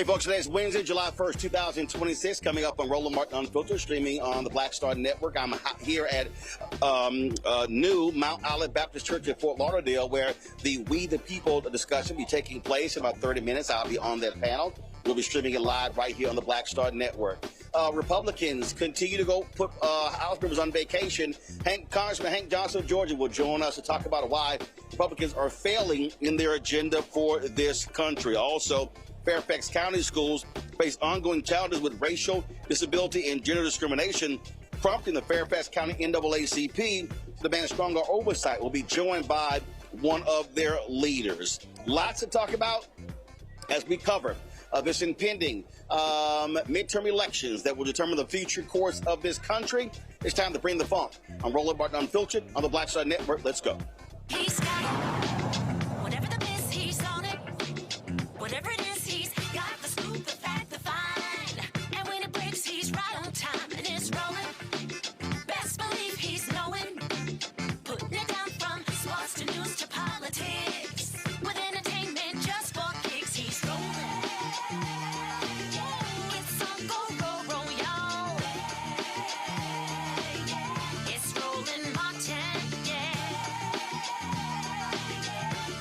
Hey folks, today's Wednesday, July 1st, 2026, coming up on Roland Martin Unfiltered, streaming on the Black Star Network. I'm here at new Mount Olive Baptist Church in Fort Lauderdale, where the We the People discussion will be taking place in about 30 minutes. I'll be on that panel. We'll be streaming it live right here on the Black Star Network. Republicans continue to go put House members on vacation. Congressman Hank Johnson of Georgia will join us to talk about why Republicans are failing in their agenda for this country. Also, Fairfax County schools face ongoing challenges with racial, disability, and gender discrimination, prompting the Fairfax County NAACP to demand stronger oversight. We'll be joined by one of their leaders. Lots to talk about as we cover this impending midterm elections that will determine the future course of this country. It's time to bring the funk. I'm Roland Martin Unfiltered on the Black Star Network. Let's go. He's got it. Whatever the miss, he's on it. Whatever it is, he's got the scoop, the fact, the find. And when it breaks, he's right on time and it's rolling. Best believe he's knowing. Putting it down from sports to news to politics. With entertainment just for kicks, he's rolling. It's on go, y'all. It's Roland Martin, yeah.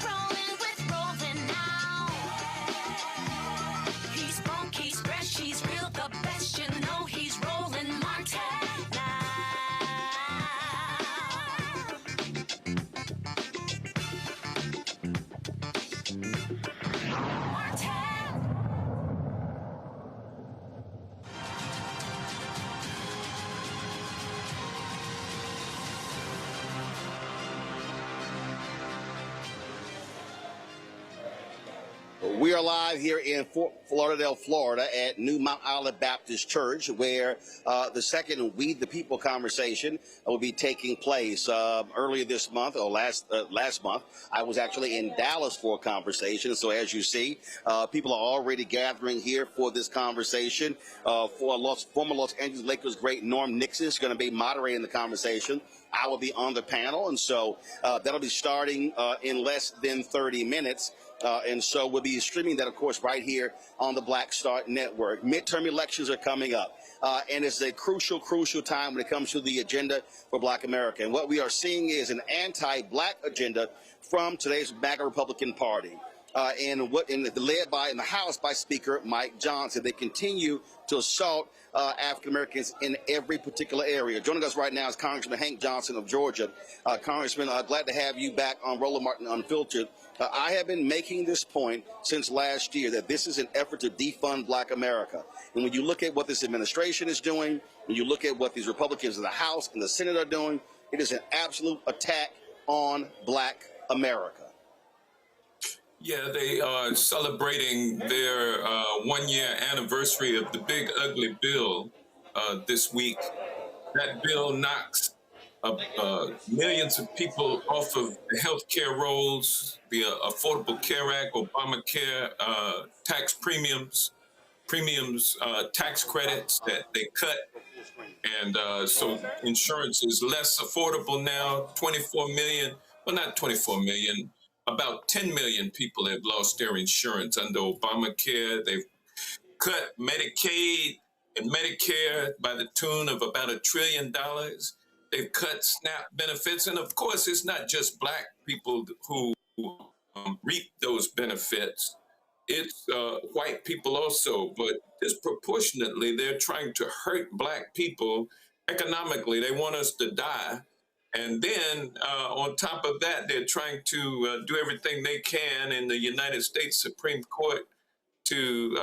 Rolling with Roland now. He's funk, he's fresh, he's real, the best, you know he's Roland Martin now. Martin. We are live here in Fort Lauderdale, Florida at New Mount Olive Baptist Church, where the second We the People conversation will be taking place. Earlier this month, or last month, I was actually in Dallas for a conversation. So as you see, people are already gathering here for this conversation. Former Los Angeles Lakers great Norm Nixon is going to be moderating the conversation. I will be on the panel, and so that'll be starting in less than 30 minutes. And so we'll be streaming that, of course, right here on the Black Star Network. Midterm elections are coming up, and it's a crucial time when it comes to the agenda for Black America. And what we are seeing is an anti-Black agenda from today's MAGA Republican Party. And led by in the House by Speaker Mike Johnson. They continue to assault African Americans in every particular area. Joining us right now is Congressman Hank Johnson of Georgia. Congressman, glad to have you back on Roland Martin Unfiltered. I have been making this point since last year that this is an effort to defund Black America. And when you look at what this administration is doing, when you look at what these Republicans in the House and the Senate are doing, it is an absolute attack on Black America. Yeah, they are celebrating their 1-year anniversary of the Big Ugly Bill this week. That bill knocks millions of people off of the health care rolls, the Affordable Care Act, Obamacare, tax premiums, tax credits that they cut. And so insurance is less affordable now. 24 million, well, not 24 million. About 10 million people have lost their insurance under Obamacare. They've cut Medicaid and Medicare by the tune of about $1 trillion. They've cut SNAP benefits. And of course, it's not just Black people who reap those benefits. It's white people also, but disproportionately, they're trying to hurt Black people economically. They want us to die. And then on top of that, they're trying to do everything they can in the United States Supreme Court to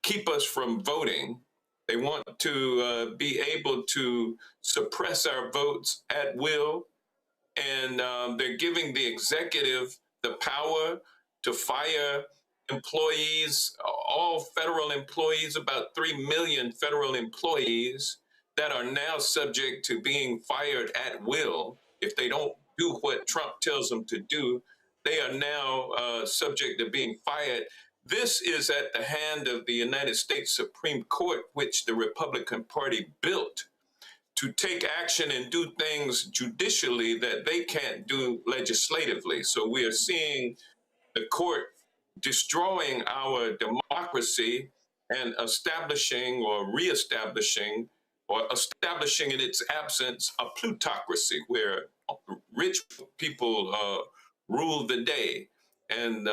keep us from voting. They want to be able to suppress our votes at will. And they're giving the executive the power to fire employees, all federal employees, about 3 million federal employees that are now subject to being fired at will. If they don't do what Trump tells them to do, they are now subject to being fired. This is at the hand of the United States Supreme Court, which the Republican Party built to take action and do things judicially that they can't do legislatively. So we are seeing the court destroying our democracy and establishing or reestablishing or establishing in its absence a plutocracy where rich people rule the day, and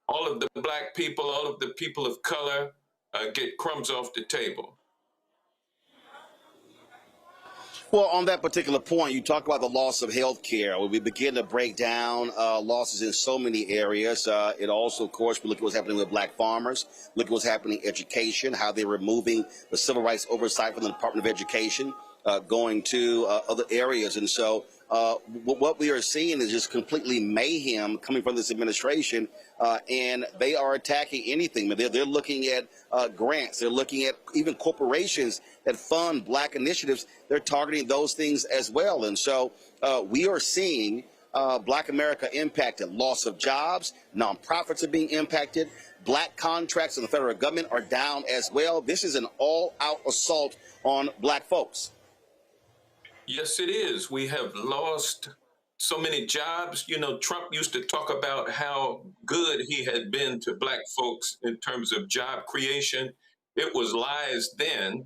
all of the black people, all of the people of color get crumbs off the table. Well, on that particular point, you talk about the loss of health care. When we begin to break down losses in so many areas, it also, of course, we look at what's happening with black farmers, look at what's happening in education, how they're removing the civil rights oversight from the Department of Education, going to other areas. And so what we are seeing is just completely mayhem coming from this administration, and they are attacking anything. They're looking at grants. They're looking at even corporations that fund black initiatives. They're targeting those things as well. And so we are seeing black America impacted. Loss of jobs, nonprofits are being impacted. Black contracts in the federal government are down as well. This is an all-out assault on black folks. Yes, it is. We have lost so many jobs. You know, Trump used to talk about how good he had been to black folks in terms of job creation. It was lies then,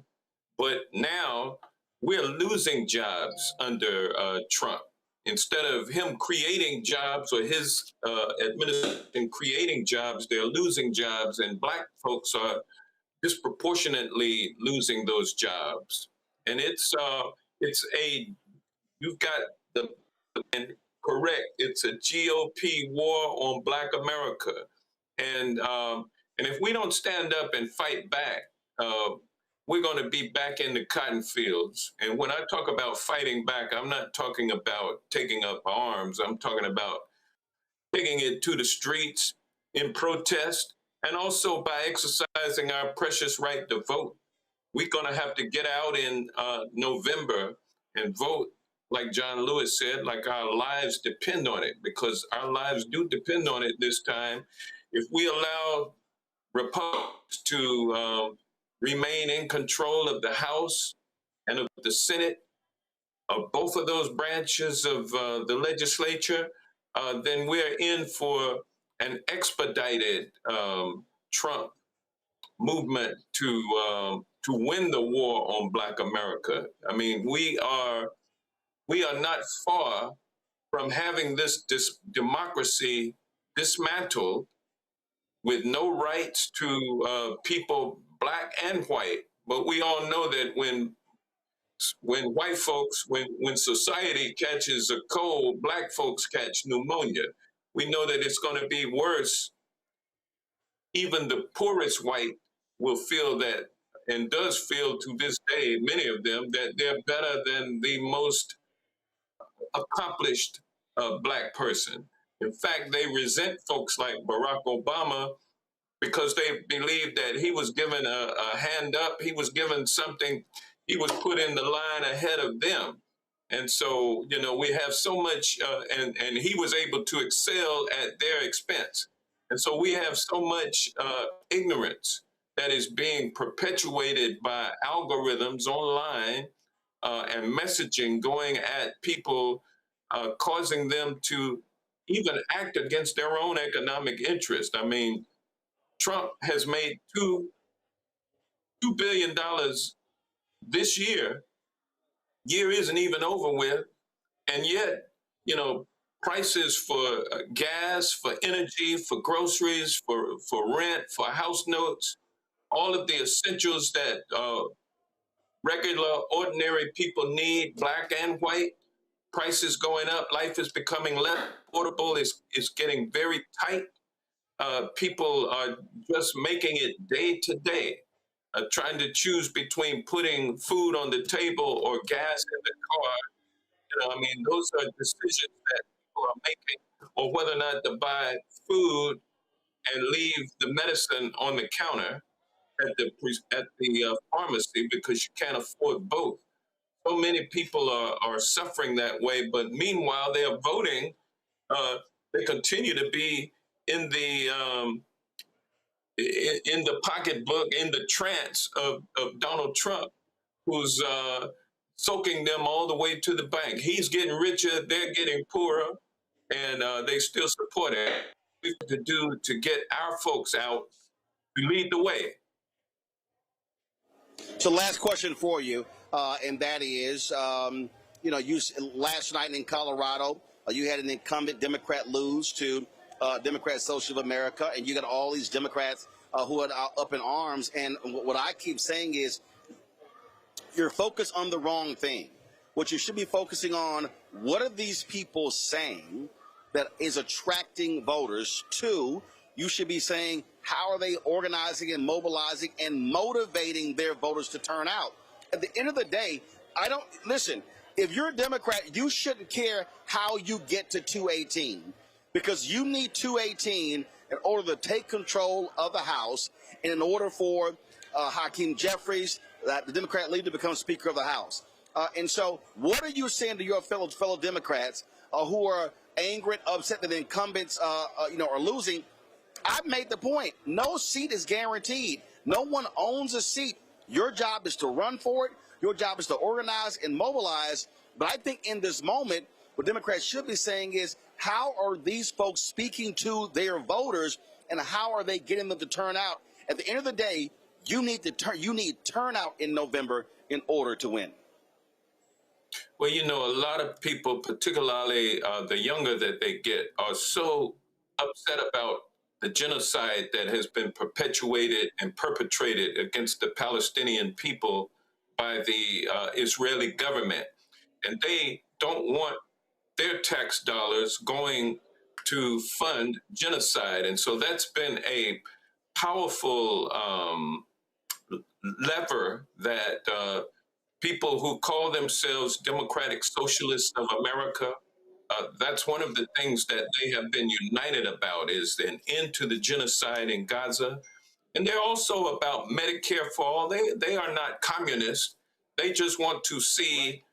but now we're losing jobs under Trump. Instead of him creating jobs or his administration creating jobs, they're losing jobs, and black folks are disproportionately losing those jobs. And you've got and correct, it's a GOP war on black America. And if we don't stand up and fight back, we're going to be back in the cotton fields. And when I talk about fighting back, I'm not talking about taking up arms. I'm talking about taking it to the streets in protest, and also by exercising our precious right to vote. We're going to have to get out in November and vote, like John Lewis said, like our lives depend on it, because our lives do depend on it this time. If we allow Republicans to remain in control of the House and of the Senate, of both of those branches of the legislature, then we're in for an expedited Trump movement to win the war on black America. I mean, we are not far from having this democracy dismantled with no rights to people, black and white. But we all know that when white folks, when society catches a cold, black folks catch pneumonia. We know that it's going to be worse. Even the poorest white will feel that, and does feel to this day, many of them, that they're better than the most accomplished black person. In fact, they resent folks like Barack Obama because they believe that he was given a hand up, he was given something, he was put in the line ahead of them. And so, you know, we have so much, and he was able to excel at their expense. And so we have so much ignorance that is being perpetuated by algorithms online and messaging going at people, causing them to even act against their own economic interest. I mean, Trump has made $2 billion this year. Year isn't even over with, and yet, you know, prices for gas, for energy, for groceries, for rent, for house notes, all of the essentials that regular, ordinary people need, black and white, prices going up, life is becoming less affordable, it's getting very tight. People are just making it day to day, trying to choose between putting food on the table or gas in the car. You know, I mean, those are decisions that people are making, or whether or not to buy food and leave the medicine on the counter at the pharmacy because you can't afford both. So many people are suffering that way, but meanwhile they are voting. They continue to be in the pocketbook, in the trance of Donald Trump, who's soaking them all the way to the bank. He's getting richer, they're getting poorer, and they still support it. to do to get our folks out to lead the way. So last question for you, and that is, you last night in Colorado, you had an incumbent Democrat lose to Democrat Social of America, and you got all these Democrats who are up in arms. And what I keep saying is, you're focused on the wrong thing. What you should be focusing on, what are these people saying that is attracting voters? Two, you should be saying, how are they organizing and mobilizing and motivating their voters to turn out? At the end of the day, listen, if you're a Democrat, you shouldn't care how you get to 218, because you need 218 in order to take control of the House and in order for Hakeem Jeffries, the Democrat leader, to become Speaker of the House. And so what are you saying to your fellow Democrats who are angry and upset that the incumbents are losing? I've made the point. No seat is guaranteed. No one owns a seat. Your job is to run for it. Your job is to organize and mobilize. But I think in this moment, what Democrats should be saying is, how are these folks speaking to their voters, and how are they getting them to turn out? At the end of the day, you need turnout in November in order to win. Well, a lot of people, particularly the younger that they get, are so upset about the genocide that has been perpetuated and perpetrated against the Palestinian people by the Israeli government. And they don't want their tax dollars going to fund genocide. And so that's been a powerful lever that people who call themselves Democratic Socialists of America, that's one of the things that they have been united about, is an end to the genocide in Gaza. And they're also about Medicare for all. They are not communists. They just want to see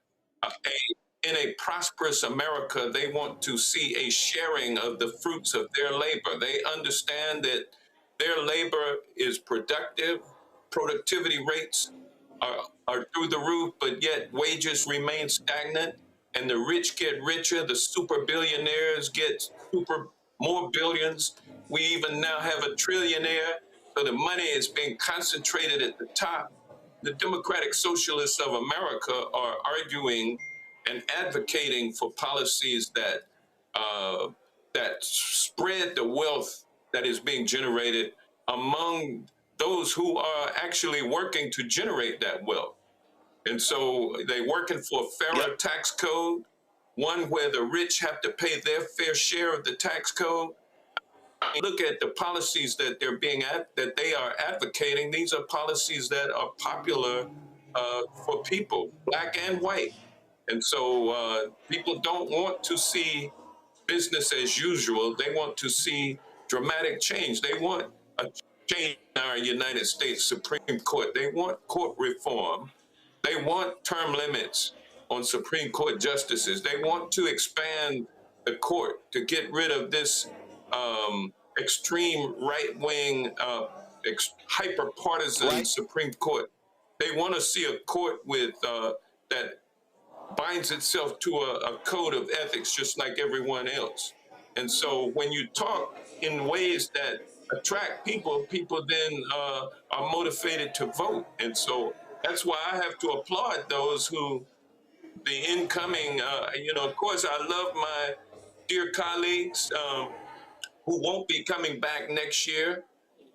in a prosperous America, they want to see a sharing of the fruits of their labor. They understand that their labor is productive. Productivity rates are through the roof, but yet wages remain stagnant, and the rich get richer. The super billionaires get more billions. We even now have a trillionaire. So the money is being concentrated at the top. The Democratic Socialists of America are arguing and advocating for policies that spread the wealth that is being generated among those who are actually working to generate that wealth. And so they're working for a fairer tax code, one where the rich have to pay their fair share of the tax code. Look at the policies that that they are advocating. These are policies that are popular for people, black and white. And so people don't want to see business as usual. They want to see dramatic change. They want a change in our United States Supreme Court. They want court reform. They want term limits on Supreme Court justices. They want to expand the court to get rid of this extreme right-wing, hyper-partisan Supreme Court. They want to see a court with that binds itself to a code of ethics just like everyone else. And so when you talk in ways that attract people, people then are motivated to vote. And so that's why I have to applaud those who, the incoming, of course, I love my dear colleagues who won't be coming back next year,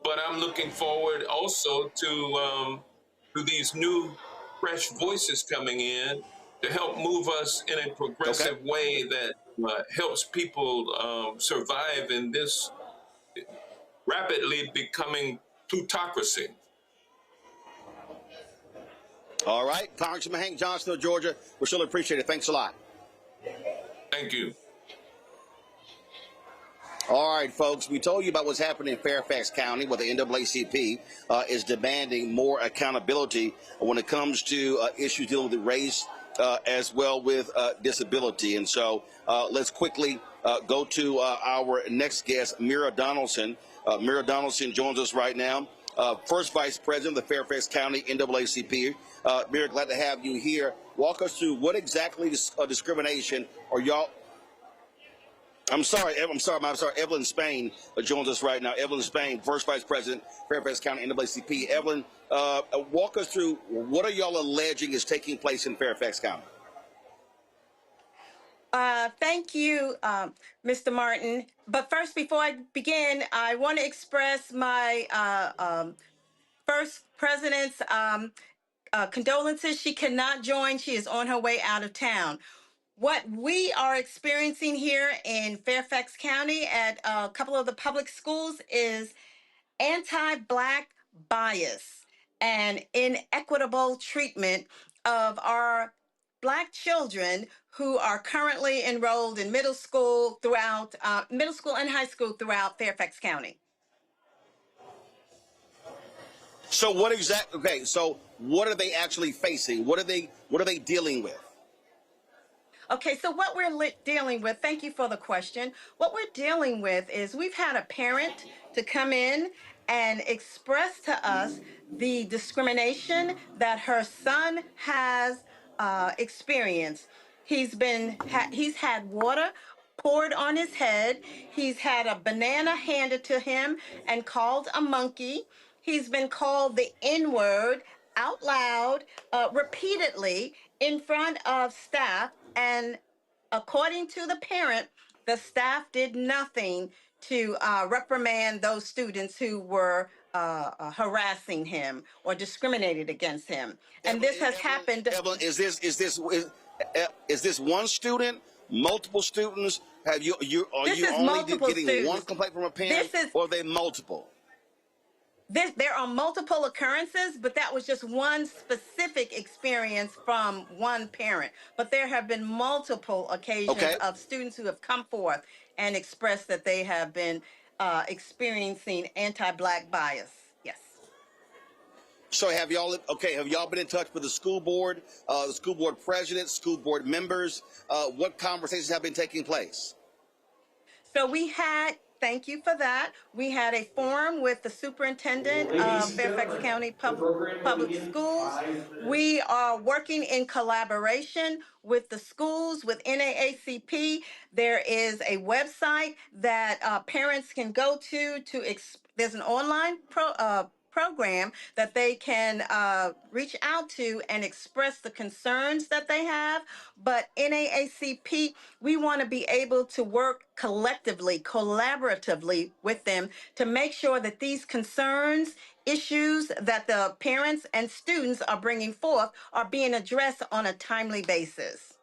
but I'm looking forward also to these new, fresh voices coming in to help move us in a progressive way that helps people survive in this rapidly becoming plutocracy. All right. Congressman Hank Johnson of Georgia, we surely appreciate it. Thanks a lot. Thank you. All right, folks, we told you about what's happening in Fairfax County, where the NAACP is demanding more accountability when it comes to issues dealing with race as well with disability. And so let's quickly go to our next guest, Mira Donaldson. Mira Donaldson joins us right now, first Vice President of the Fairfax County NAACP. Mira, glad to have you here. Walk us through what exactly discrimination are y'all I'm sorry. Evelyn Spain joins us right now. Evelyn Spain, First Vice President, Fairfax County NAACP. Evelyn, walk us through what are y'all alleging is taking place in Fairfax County? Thank you, Mr. Martin. But first, before I begin, I want to express my First President's condolences. She cannot join. She is on her way out of town. What we are experiencing here in Fairfax County at a couple of the public schools is anti-Black bias and inequitable treatment of our Black children who are currently enrolled in middle school and high school throughout Fairfax County. So what exactly? Okay, so what are they actually facing? What are they dealing with? Okay, so what we're dealing with, thank you for the question. What we're dealing with is we've had a parent to come in and express to us the discrimination that her son has experienced. He's had water poured on his head. He's had a banana handed to him and called a monkey. He's been called the N-word out loud repeatedly in front of staff. And according to the parent, the staff did nothing to reprimand those students who were harassing him or discriminated against him. And this has happened. Evelyn, is this one student? Multiple students? Are you only getting students. One complaint from a parent, or are they multiple? There are multiple occurrences, but that was just one specific experience from one parent. But there have been multiple occasions of students who have come forth and expressed that they have been experiencing anti-Black bias. Yes. So have y'all been in touch with the school board president, school board members? What conversations have been taking place? So thank you for that. We had a forum with the superintendent of Fairfax County Public Schools. We are working in collaboration with the schools, with NAACP. There is a website that parents can go to there's an online program that they can reach out to and express the concerns that they have. But NAACP, we want to be able to work collectively, collaboratively with them to make sure that these concerns, issues that the parents and students are bringing forth are being addressed on a timely basis.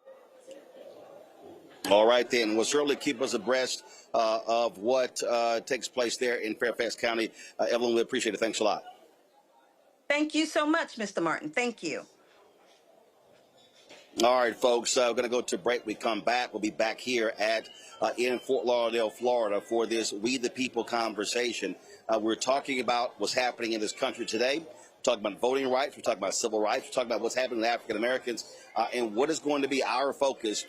All right, then. We'll certainly keep us abreast of what takes place there in Fairfax County. Evelyn, we appreciate it. Thanks a lot. Thank you so much, Mr. Martin. Thank you. All right, folks, we're going to go to break. We come back. We'll be back here in Fort Lauderdale, Florida, for this We the People conversation. We're talking about what's happening in this country today. We're talking about voting rights. We're talking about civil rights. We're talking about what's happening with African Americans and what is going to be our focus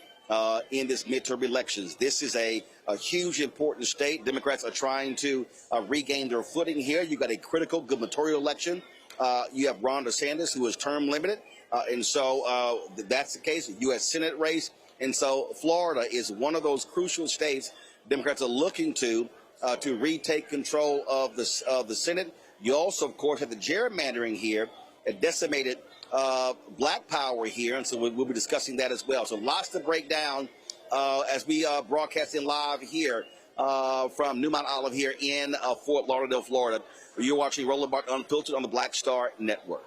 in this midterm elections. This is a huge, important state. Democrats are trying to regain their footing here. You've got a critical gubernatorial election. You have Ron DeSantis, who is term limited. And so that's the case. U.S. Senate race. And so Florida is one of those crucial states Democrats are looking to retake control of the Senate. You also, of course, have the gerrymandering here, a decimated Black power here. And so we'll be discussing that as well. So lots to break down as we broadcasting live here from New Mount Olive here in Fort Lauderdale, Florida. You're watching Roland Martin Unfiltered on the Black Star Network.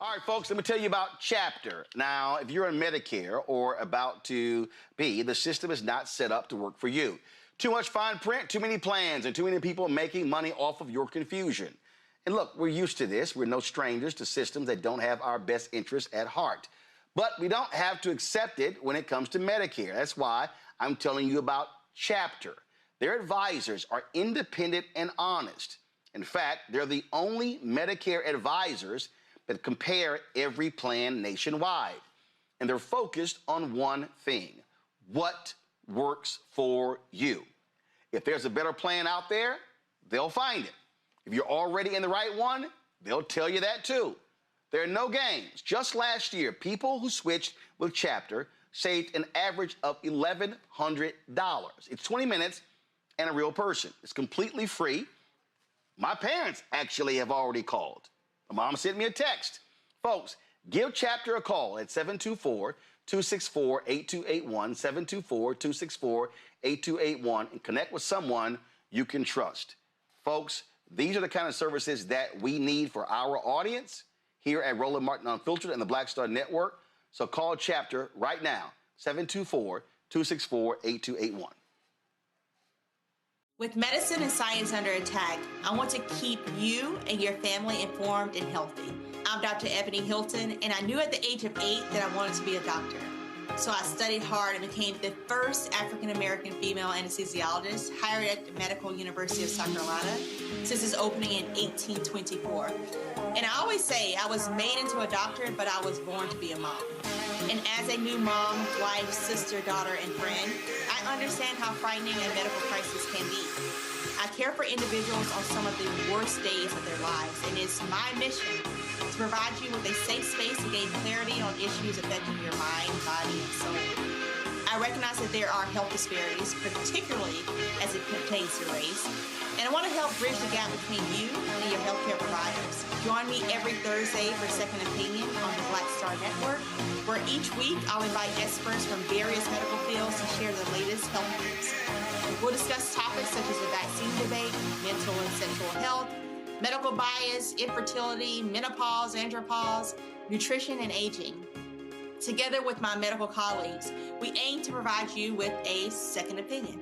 All right, folks, let me tell you about Chapter. Now, if you're on Medicare or about to be, the system is not set up to work for you. Too much fine print, too many plans, and too many people making money off of your confusion. And look, we're used to this. We're no strangers to systems that don't have our best interests at heart. But we don't have to accept it when it comes to Medicare. That's why I'm telling you about Chapter. Their advisors are independent and honest. In fact, they're the only Medicare advisors that compare every plan nationwide. And they're focused on one thing: what works for you. If there's a better plan out there, they'll find it. If you're already in the right one, they'll tell you that too. There are no games. Just last year, people who switched with Chapter saved an average of $1,100. It's 20 minutes and a real person. It's completely free. My parents actually have already called. My mom sent me a text. Folks, give Chapter a call at 724-264-8281, 724-264-8281, and connect with someone you can trust. Folks, these are the kind of services that we need for our audience here at Roland Martin Unfiltered and the Black Star Network. So call Chapter right now, 724-264-8281. With medicine and science under attack, I want to keep you and your family informed and healthy. I'm Dr. Ebony Hilton, and I knew at the age of 8 that I wanted to be a doctor. So I studied hard and became the first African-American female anesthesiologist hired at the Medical University of South Carolina since its opening in 1824. And I always say I was made into a doctor, but I was born to be a mom. And as a new mom, wife, sister, daughter, and friend, I understand how frightening a medical crisis can be. I care for individuals on some of the worst days of their lives, and it's my mission to provide you with a safe space to gain clarity on issues affecting your mind, body, and soul. I recognize that there are health disparities, particularly as it pertains to race, and I want to help bridge the gap between you and your healthcare providers. Join me every Thursday for Second Opinion on the Black Star Network, where each week I'll invite experts from various medical fields to share the latest health news. We'll discuss topics such as the vaccine debate, mental and sexual health, medical bias, infertility, menopause, andropause, nutrition, and aging. Together with my medical colleagues, we aim to provide you with a second opinion.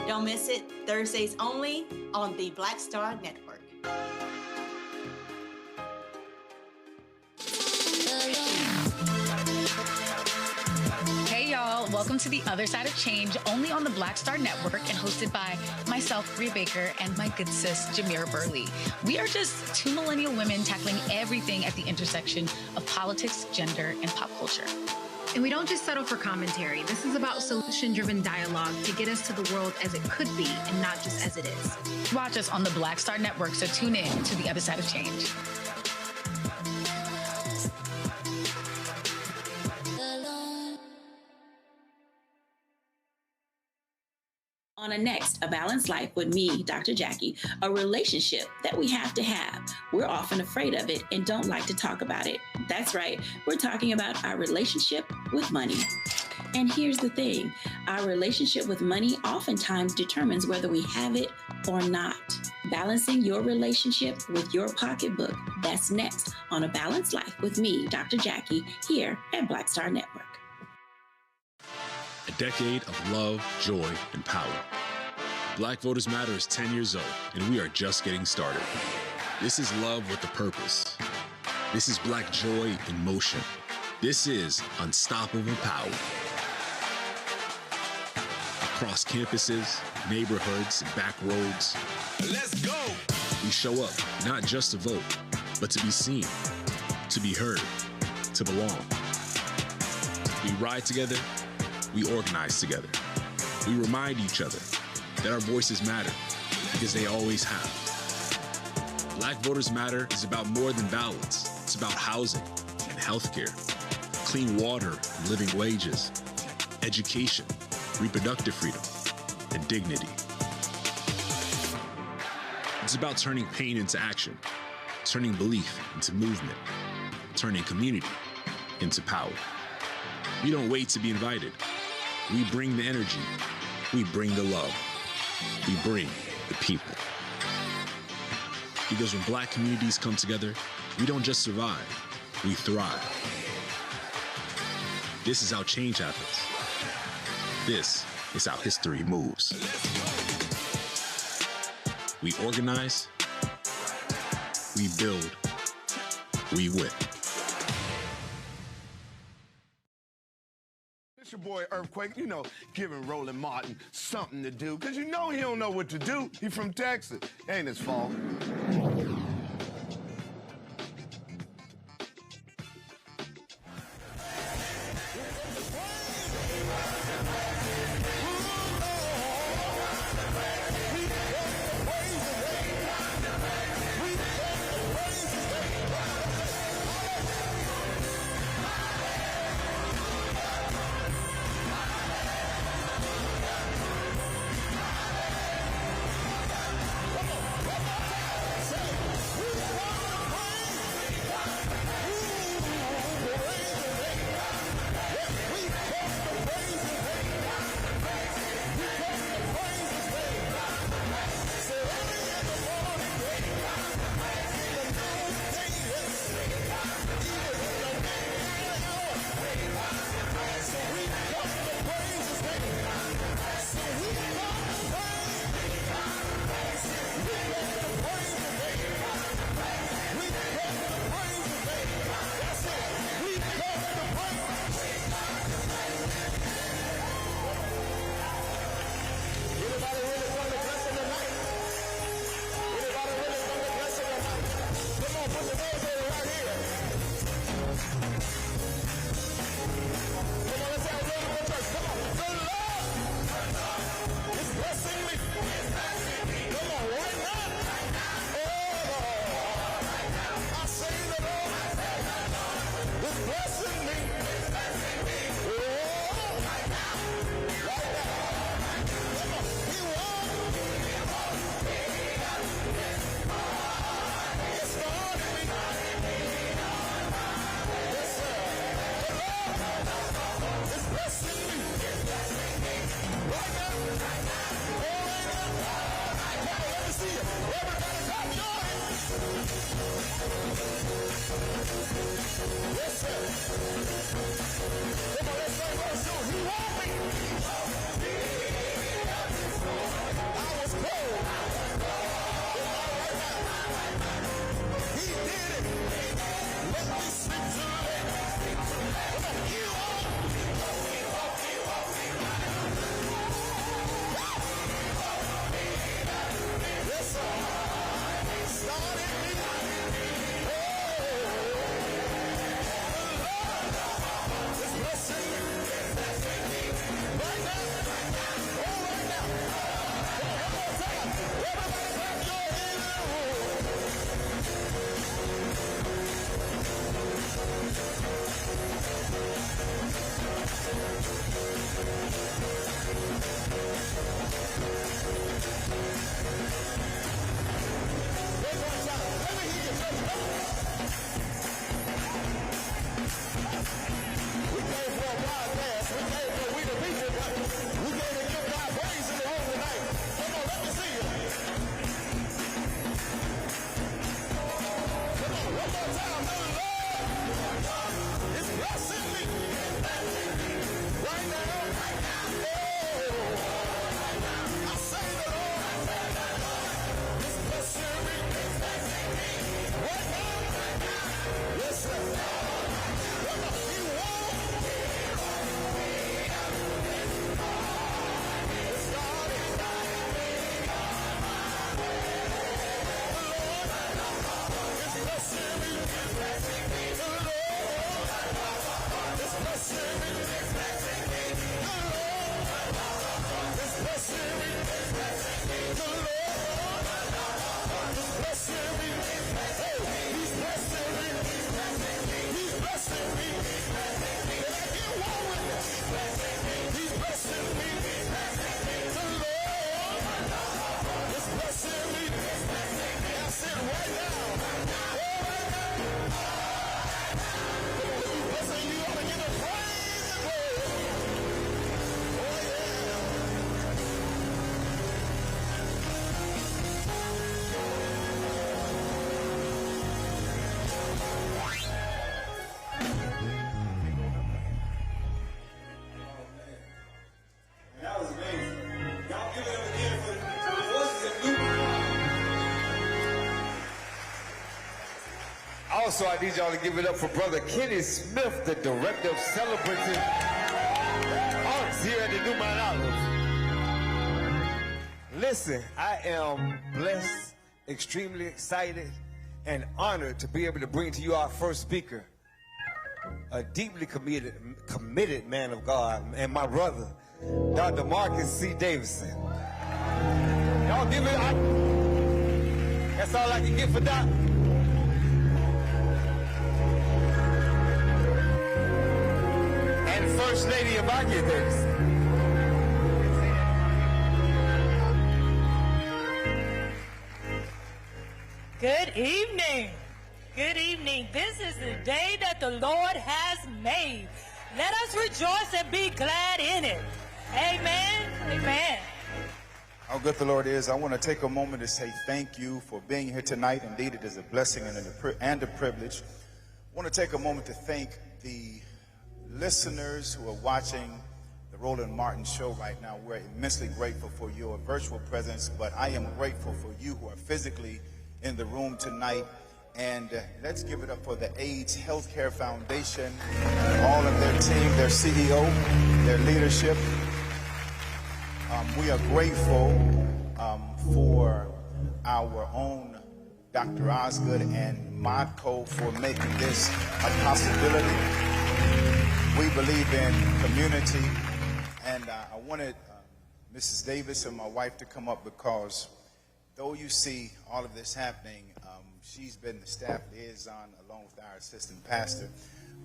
Don't miss it, Thursdays only on the Black Star Network. Hey y'all, welcome to The Other Side of Change, only on the Black Star Network and hosted by myself, Bria Baker, and my good sis, Jamira Burley. We are just two millennial women tackling everything at the intersection of politics, gender, and pop culture. And we don't just settle for commentary. This is about solution-driven dialogue to get us to the world as it could be and not just as it is. Watch us on the Black Star Network, so tune in to The Other Side of Change. On a next, A Balanced Life with me, Dr. Jackie, a relationship that we have to have. We're often afraid of it and don't like to talk about it. That's right, we're talking about our relationship with money. And here's the thing, our relationship with money oftentimes determines whether we have it or not. Balancing your relationship with your pocketbook, that's next on A Balanced Life with me, Dr. Jackie, here at Black Star Network. A decade of love, joy, and power. Black Voters Matter is 10 years old, and we are just getting started. This is love with a purpose. This is Black joy in motion. This is unstoppable power. Across campuses, neighborhoods, and back roads. Let's go! We show up, not just to vote, but to be seen, to be heard, to belong. We ride together. We organize together. We remind each other that our voices matter because they always have. Black Voters Matter is about more than ballots. It's about housing and healthcare, clean water and living wages, education, reproductive freedom, and dignity. It's about turning pain into action, turning belief into movement, turning community into power. We don't wait to be invited. We bring the energy. We bring the love. We bring the people. Because when Black communities come together, we don't just survive, we thrive. This is how change happens. This is how history moves. We organize, we build, we win. It's your boy Earthquake, giving Roland Martin something to do, because he don't know what to do. He from Texas. Ain't his fault. That was amazing. Y'all give it up again for the voices of Luke. Also, I need y'all to give it up for Brother Kenny Smith, the Director of Celebrative Arts here at the New Mount Olive. Listen, I am blessed, extremely excited, and honored to be able to bring to you our first speaker, a deeply committed man of God, and my brother, Dr. Marcus C. Davidson. Y'all give it up. That's all I can get for Doc. And First Lady of Marcus Davidson. Good evening. Good evening. This is the day that the Lord has made. Let us rejoice and be glad in it. Amen. Amen. How good the Lord is. I want to take a moment to say thank you for being here tonight. Indeed, it is a blessing and a privilege. I want to take a moment to thank the listeners who are watching the Roland Martin show right now. We're immensely grateful for your virtual presence, but I am grateful for you who are physically in the room tonight. And let's give it up for the AIDS Healthcare Foundation, all of their team, their CEO, their leadership. We are grateful for our own Dr. Osgood and Modco for making this a possibility. We believe in community, and I wanted Mrs. Davis and my wife to come up because though you see all of this happening, she's been the staff liaison along with our assistant pastor,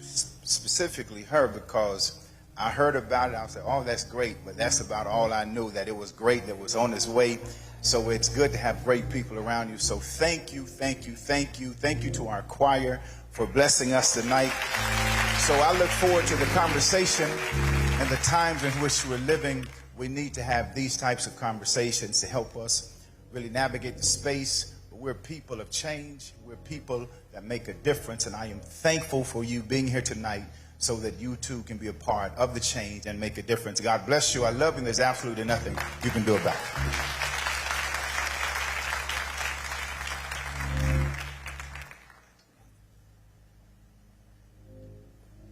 specifically her, because I heard about it. I was like, oh, that's great, but that's about all I knew, that it was great, that was on its way. So it's good to have great people around you. So thank you, thank you, thank you. Thank you to our choir for blessing us tonight. So I look forward to the conversation and the times in which we're living. We need to have these types of conversations to help us really navigate the space. We're people of change. We're people that make a difference. And I am thankful for you being here tonight so that you too can be a part of the change and make a difference. God bless you. I love you. And there's absolutely nothing you can do about it.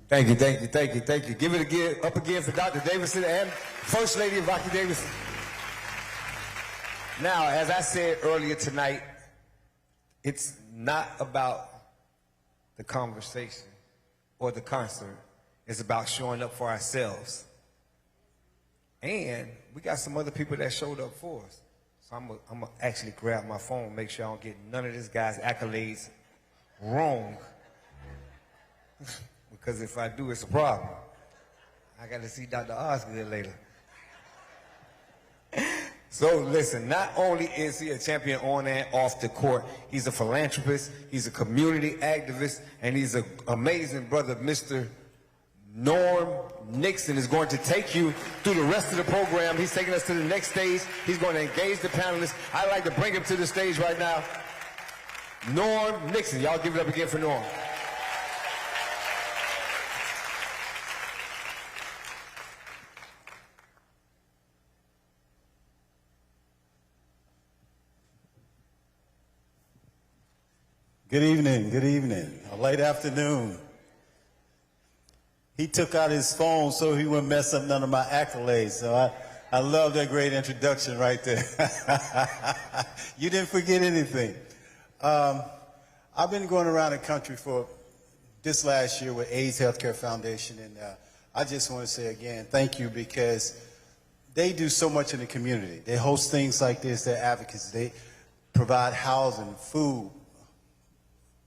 Thank you, thank you, thank you, thank you. Give it again, up again for Dr. Davidson and First Lady of Dr. Davidson. Now, as I said earlier tonight, it's not about the conversation or the concert. It's about showing up for ourselves. And we got some other people that showed up for us. So I'm gonna actually grab my phone, make sure I don't get none of this guy's accolades wrong. Because if I do, it's a problem. I got to see Dr. Osgood later. So listen, not only is he a champion on and off the court, he's a philanthropist, he's a community activist, and he's an amazing brother. Mr. Norm Nixon is going to take you through the rest of the program. He's taking us to the next stage. He's going to engage the panelists. I'd like to bring him to the stage right now. Norm Nixon. Y'all give it up again for Norm. Good evening, a late afternoon. He took out his phone so he wouldn't mess up none of my accolades, so I love that great introduction right there. You didn't forget anything. I've been going around the country for this last year with AIDS Healthcare Foundation, and I just want to say again, thank you, because they do so much in the community. They host things like this, they're advocates, they provide housing, food,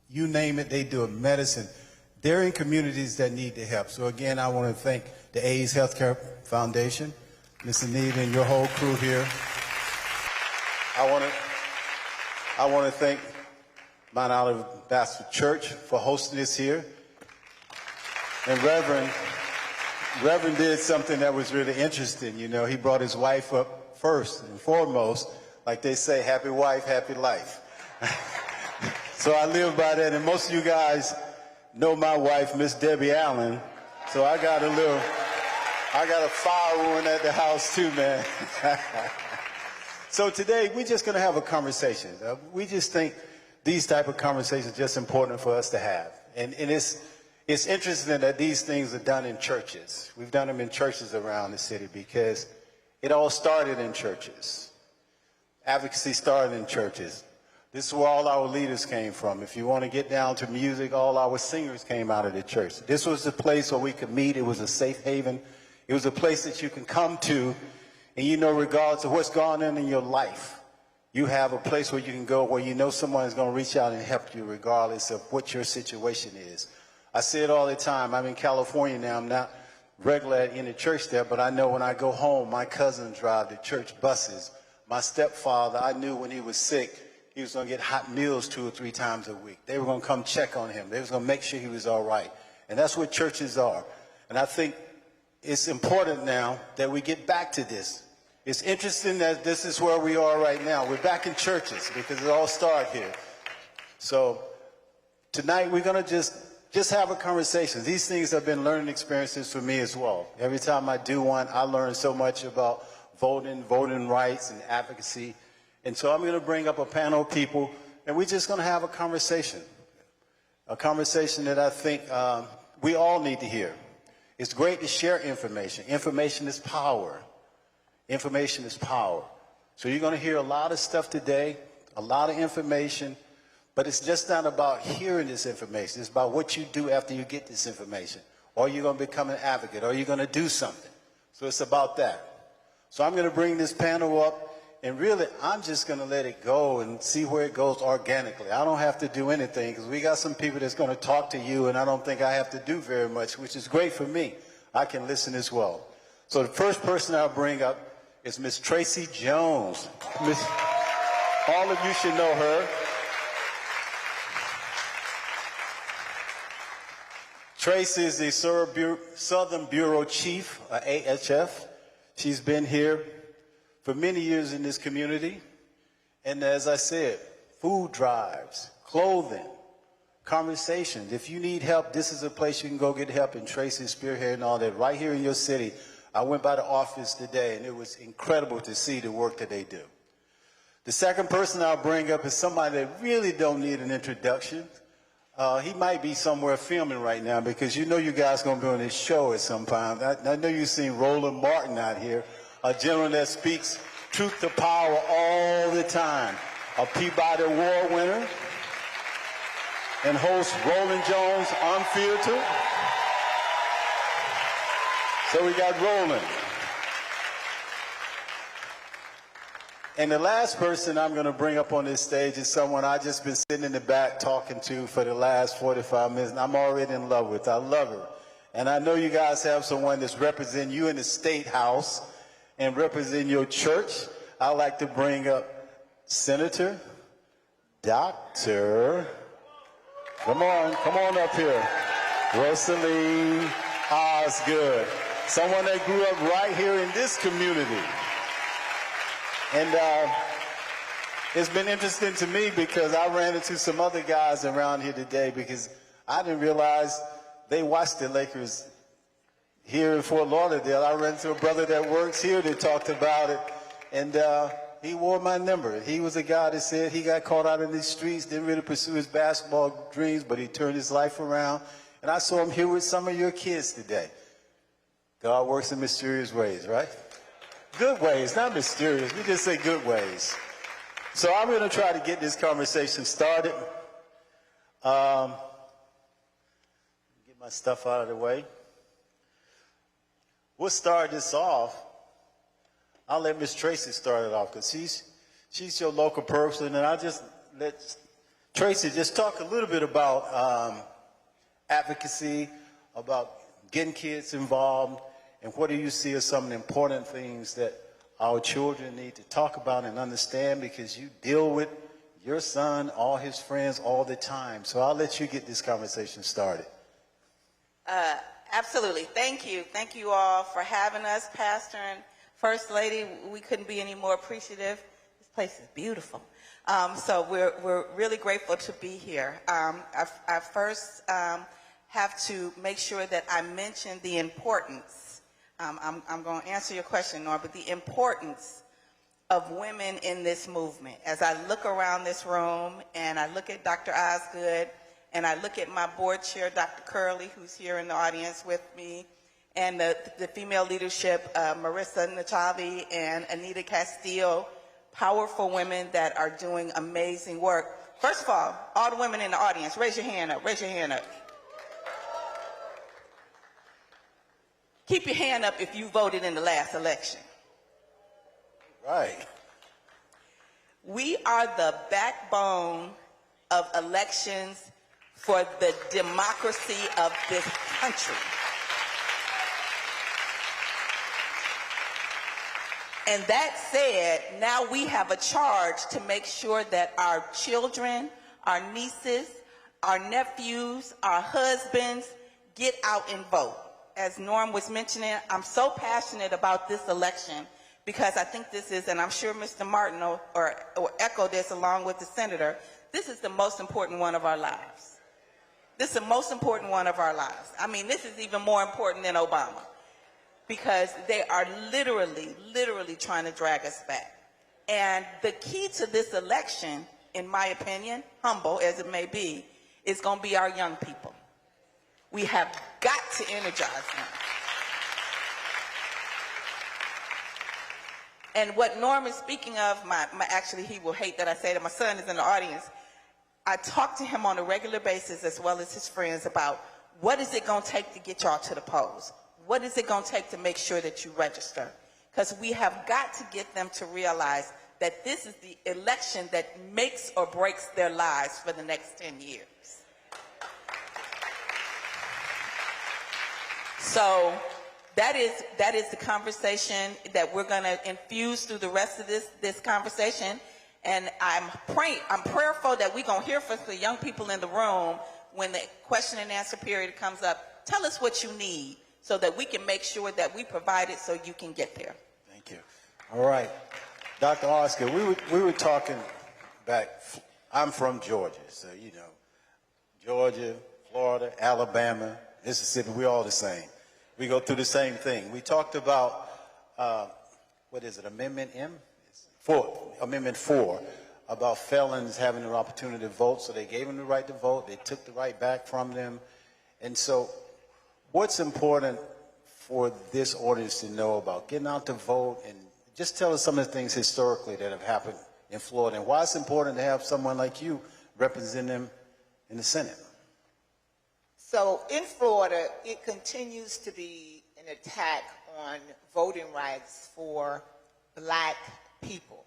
you name it, they do it, medicine. They're in communities that need the help. So again, I want to thank the AIDS Healthcare Foundation, Ms. Anita and your whole crew here. I want to thank Mount Olive Baptist Church for hosting this here. And Reverend did something that was really interesting. You know, he brought his wife up first and foremost. Like they say, happy wife, happy life. So I live by that, and most of you guys know my wife, Miss Debbie Allen. So I got a fire one at the house too, man. So today we're just going to have a conversation. We just think these type of conversations are just important for us to have. And it's interesting that these things are done in churches. We've done them in churches around the city because it all started in churches. Advocacy started in churches. This is where all our leaders came from. If you want to get down to music, all our singers came out of the church. This was the place where we could meet. It was a safe haven. It was a place that you can come to, and you know, regardless of what's going on in your life, you have a place where you can go where you know someone is going to reach out and help you regardless of what your situation is. I say it all the time. I'm in California now. I'm not regular in the church there, but I know when I go home, my cousins drive the church buses. My stepfather, I knew when he was sick, he was going to get hot meals 2 or 3 times a week. They were going to come check on him. They was going to make sure he was all right. And that's what churches are. And I think it's important now that we get back to this. It's interesting that this is where we are right now. We're back in churches because it all started here. So tonight we're going to just have a conversation. These things have been learning experiences for me as well. Every time I do one, I learn so much about voting rights and advocacy. And so I'm going to bring up a panel of people, and we're just going to have a conversation that I think we all need to hear. It's great to share information. Information is power. Information is power. So you're going to hear a lot of stuff today, a lot of information, but it's just not about hearing this information. It's about what you do after you get this information. Or you're going to become an advocate, or you're going to do something. So it's about that. So I'm going to bring this panel up. And really, I'm just going to let it go and see where it goes organically. I don't have to do anything because we got some people that's going to talk to you, and I don't think I have to do very much, which is great for me. I can listen as well. So the first person I'll bring up is Miss Tracy Jones. All of you should know her. Tracy is the Southern Bureau Chief, AHF. She's been here for many years in this community, and as I said, food drives, clothing, conversations. If you need help, this is a place you can go get help, and Tracy Spearhead and all that right here in your city. I went by the office today, and it was incredible to see the work that they do. The second person I'll bring up is somebody that really don't need an introduction. He might be somewhere filming right now because you know you guys are going to be on this show at some time. I know you've seen Roland Martin out here. A gentleman that speaks truth to power all the time. A Peabody Award winner and host Roland Jones Unfiltered. So we got Roland. And the last person I'm going to bring up on this stage is someone I've just been sitting in the back talking to for the last 45 minutes. And I'm already in love with. I love her. And I know you guys have someone that's representing you in the State House and represent your church. I'd like to bring up Senator Dr. Come on up here. Rosalie Osgood. Someone that grew up right here in this community. And it's been interesting to me because I ran into some other guys around here today because I didn't realize they watched the Lakers here in Fort Lauderdale. I ran into a brother that works here that talked about it, and he wore my number. He was a guy that said he got caught out in these streets, didn't really pursue his basketball dreams, but he turned his life around. And I saw him here with some of your kids today. God works in mysterious ways, right? Good ways, not mysterious. We just say good ways. So I'm going to try to get this conversation started. Get my stuff out of the way. We'll start this off. I'll let Miss Tracy start it off because she's your local person, and I'll just let Tracy just talk a little bit about advocacy, about getting kids involved, and what do you see as some of the important things that our children need to talk about and understand because you deal with your son, all his friends, all the time. So I'll let you get this conversation started. Absolutely. Thank you. Thank you all for having us, Pastor and First Lady. We couldn't be any more appreciative. It's place is beautiful. So we're really grateful to be here. I first have to make sure that I mention the importance. I'm going to answer your question, Nora, but the importance of women in this movement. As I look around this room and I look at Dr. Osgood and I look at my board chair, Dr. Curley, who's here in the audience with me, and the female leadership, Marissa Nachavi and Anita Castillo, powerful women that are doing amazing work. First of all the women in the audience, raise your hand up, raise your hand up. Keep your hand up if you voted in the last election. Right. We are the backbone of elections for the democracy of this country. And that said, now we have a charge to make sure that our children, our nieces, our nephews, our husbands get out and vote. As Norm was mentioning, I'm so passionate about this election because I think this is, and I'm sure Mr. Martin or echo this along with the senator, this is the most important one of our lives. This is the most important one of our lives. I mean, this is even more important than Obama because they are literally trying to drag us back. And the key to this election, in my opinion, humble as it may be, is going to be our young people. We have got to energize them. And what Norm is speaking of, actually he will hate that I say that, my son is in the audience. I talk to him on a regular basis as well as his friends about what is it going to take to get y'all to the polls? What is it going to take to make sure that you register? Because we have got to get them to realize that this is the election that makes or breaks their lives for the next 10 years. So that is the conversation that we're going to infuse through the rest of this conversation. And I'm prayerful that we're going to hear from the young people in the room when the question and answer period comes up. Tell us what you need so that we can make sure that we provide it so you can get there. Thank you. All right. Dr. Oscar, we were talking back. I'm from Georgia, so you know, Georgia, Florida, Alabama, Mississippi, we're all the same. We go through the same thing. We talked about, what is it, Amendment 4, about felons having an opportunity to vote. So they gave them the right to vote. They took the right back from them. And so what's important for this audience to know about getting out to vote? And just tell us some of the things historically that have happened in Florida and why it's important to have someone like you represent them in the Senate. So in Florida, it continues to be an attack on voting rights for Black people.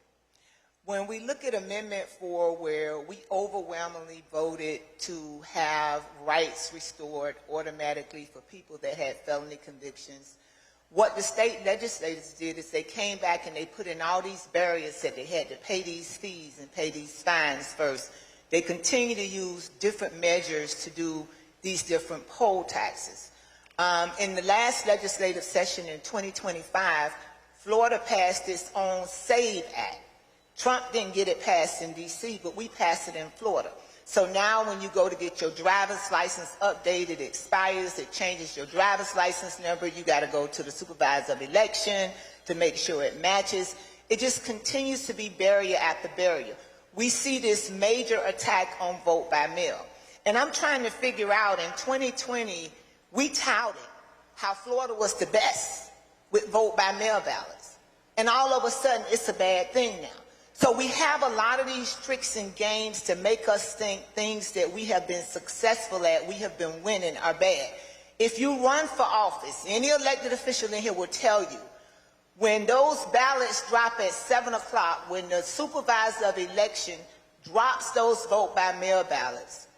When we look at Amendment 4, where we overwhelmingly voted to have rights restored automatically for people that had felony convictions, what the state legislators did is they came back and they put in all these barriers that they had to pay these fees and pay these fines first. They continue to use different measures to do these different poll taxes. In the last legislative session in 2025, Florida passed its own SAVE Act. Trump didn't get it passed in D.C., but we passed it in Florida. So now when you go to get your driver's license updated, it expires, it changes your driver's license number, you got to go to the supervisor of election to make sure it matches. It just continues to be barrier after barrier. We see this major attack on vote by mail. And I'm trying to figure out, in 2020, we touted how Florida was the best with vote by mail ballots. And all of a sudden, it's a bad thing now. So we have a lot of these tricks and games to make us think things that we have been successful at, we have been winning, are bad. If you run for office, any elected official in here will tell you, when those ballots drop at 7 o'clock, when the supervisor of election drops those vote by mail ballots,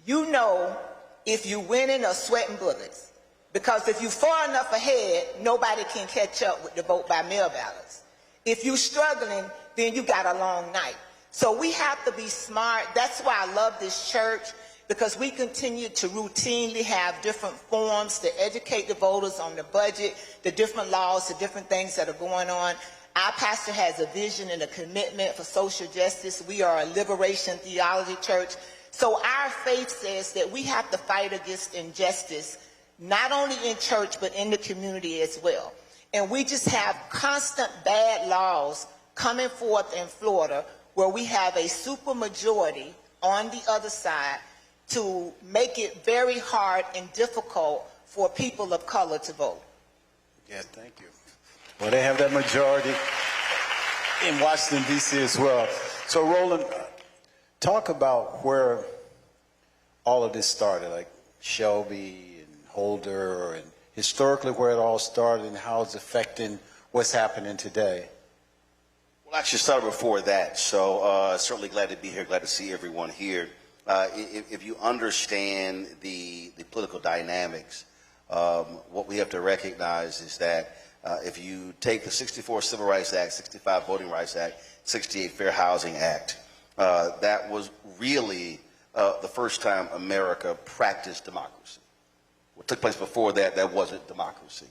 you know if you're winning or sweating bullets. Because if you're far enough ahead, nobody can catch up with the vote by mail ballots. If you're struggling, then you got a long night. So we have to be smart. That's why I love this church, because we continue to routinely have different forums to educate the voters on the budget, the different laws, the different things that are going on. Our pastor has a vision and a commitment for social justice. We are a liberation theology church. So our faith says that we have to fight against injustice, not only in church, but in the community as well. And we just have constant bad laws coming forth in Florida where we have a supermajority on the other side to make it very hard and difficult for people of color to vote. Yeah, thank you. Well, they have that majority in Washington, D.C. as well. So, Roland, talk about where all of this started, like Shelby and Holder, and historically where it all started and how it's affecting what's happening today. Well, actually started before that, so certainly glad to be here, glad to see everyone here. If you understand the political dynamics, what we have to recognize is that if you take the 64 Civil Rights Act, 65 Voting Rights Act, 68 Fair Housing Act, that was really the first time America practiced democracy. What took place before that, that wasn't democracy.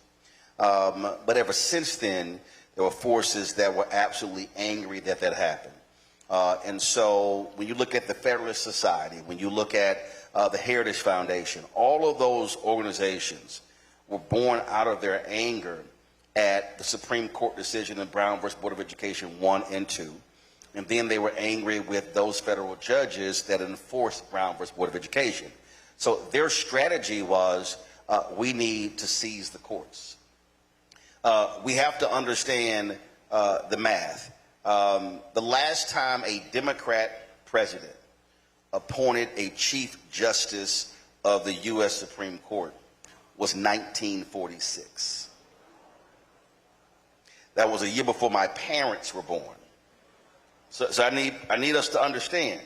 But ever since then, there were forces that were absolutely angry that that happened. And so when you look at the Federalist Society, when you look at the Heritage Foundation, all of those organizations were born out of their anger at the Supreme Court decision in Brown versus Board of Education 1 and 2. And then they were angry with those federal judges that enforced Brown versus Board of Education. So their strategy was, we need to seize the courts. We have to understand the math. The last time a Democrat president appointed a Chief Justice of the U.S. Supreme Court was 1946. That was a year before my parents were born. So I need us to understand.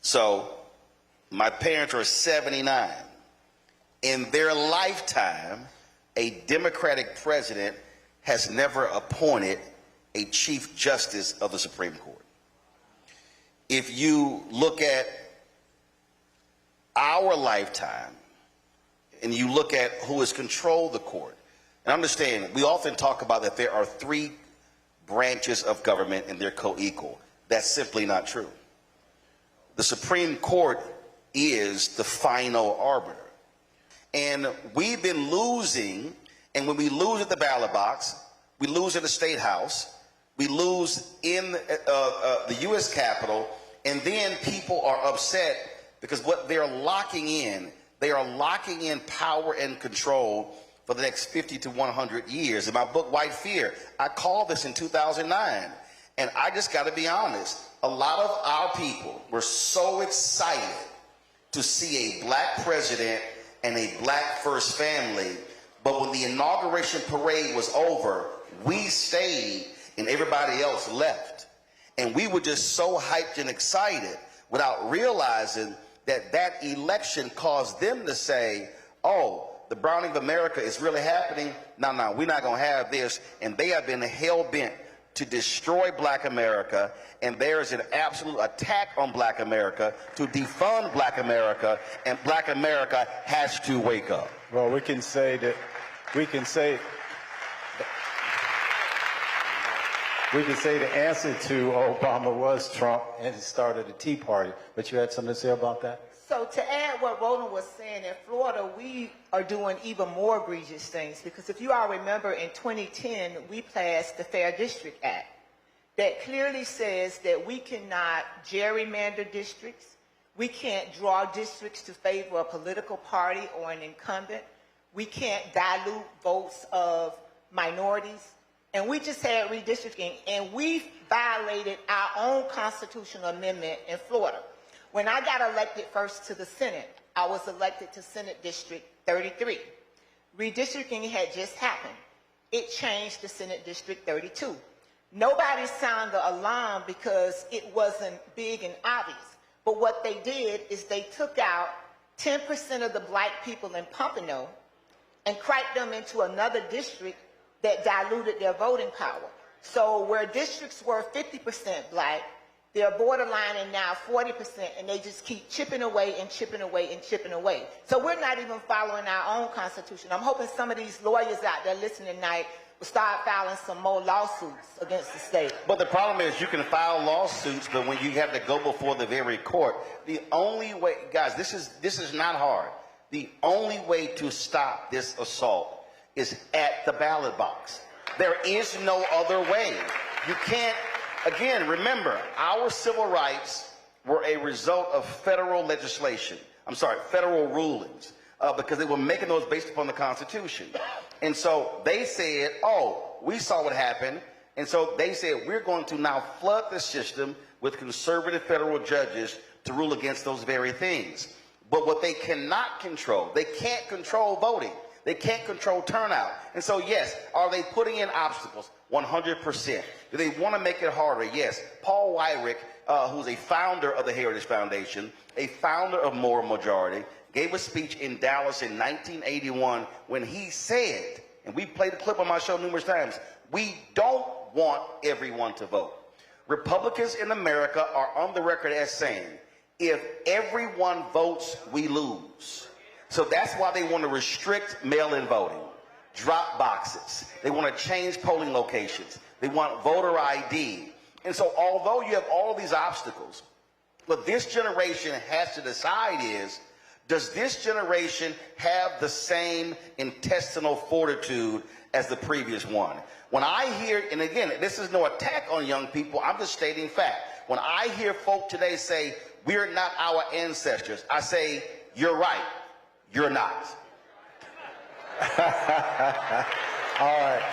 So my parents are 79. In their lifetime, a Democratic president has never appointed a Chief Justice of the Supreme Court. If you look at our lifetime and you look at who has controlled the court, and understand, we often talk about that there are 3 branches of government and they're co-equal. That's simply not true. The Supreme Court is the final arbiter. And we've been losing, and when we lose at the ballot box, we lose at the State House, we lose in the U.S. Capitol, and then people are upset because what they're locking in, they are locking in power and control for the next 50 to 100 years. In my book, White Fear, I called this in 2009. And I just got to be honest, a lot of our people were so excited to see a black president and a black first family, but when the inauguration parade was over, we stayed and everybody else left. And we were just so hyped and excited without realizing that that election caused them to say, oh, the browning of America is really happening. No, we're not going to have this. And they have been hell-bent to destroy black America, and there is an absolute attack on black America to defund black America, and black America has to wake up. Well, we can say the answer to Obama was Trump and he started the Tea Party. But you had something to say about that? So to add what Roland was saying, in Florida, we are doing even more egregious things because if you all remember in 2010, we passed the Fair District Act that clearly says that we cannot gerrymander districts. We can't draw districts to favor a political party or an incumbent. We can't dilute votes of minorities. And we just had redistricting, and we violated our own constitutional amendment in Florida. When I got elected first to the Senate, I was elected to Senate District 33. Redistricting had just happened. It changed to Senate District 32. Nobody sounded the alarm because it wasn't big and obvious. But what they did is they took out 10% of the black people in Pompano and cracked them into another district that diluted their voting power. So where districts were 50% black, they're borderlining now 40%, and they just keep chipping away and chipping away and chipping away. So we're not even following our own constitution. I'm hoping some of these lawyers out there listening tonight start filing some more lawsuits against the state. But the problem is you can file lawsuits, but when you have to go before the very court, the only way, guys, this is not hard. The only way to stop this assault is at the ballot box. There is no other way. You can't, again, remember, our civil rights were a result of federal legislation. I'm sorry, federal rulings, because they were making those based upon the Constitution. And so they said, oh, we saw what happened. And so they said, we're going to now flood the system with conservative federal judges to rule against those very things. But what they cannot control, they can't control voting. They can't control turnout. And so, yes, are they putting in obstacles? 100%. Do they want to make it harder? Yes. Paul Weyrich, who's a founder of the Heritage Foundation, a founder of Moral Majority, gave a speech in Dallas in 1981 when he said, and we played the clip on my show numerous times, we don't want everyone to vote. Republicans in America are on the record as saying, if everyone votes, we lose. So that's why they want to restrict mail-in voting, drop boxes. They want to change polling locations. They want voter ID. And so although you have all of these obstacles, what this generation has to decide is, does this generation have the same intestinal fortitude as the previous one? When I hear, and again, this is no attack on young people, I'm just stating fact. When I hear folk today say, we're not our ancestors, I say, you're right, you're not. All right.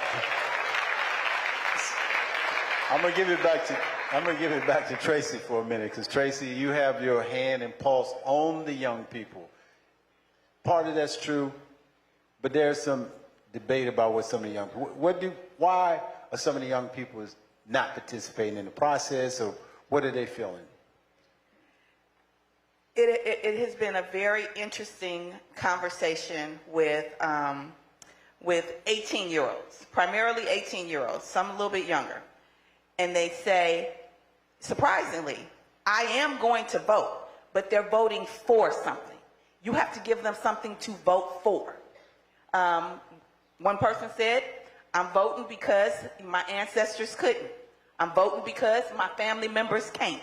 I'm gonna give it back to Tracy for a minute, because Tracy, you have your hand and pulse on the young people. Part of that's true, but there's some debate about what some of the young people. Why are some of the young people not participating in the process, or what are they feeling? It has been a very interesting conversation with 18-year-olds, primarily 18-year-olds, some a little bit younger. And they say, surprisingly, I am going to vote, but they're voting for something. You have to give them something to vote for. One person said, I'm voting because my ancestors couldn't. I'm voting because my family members can't.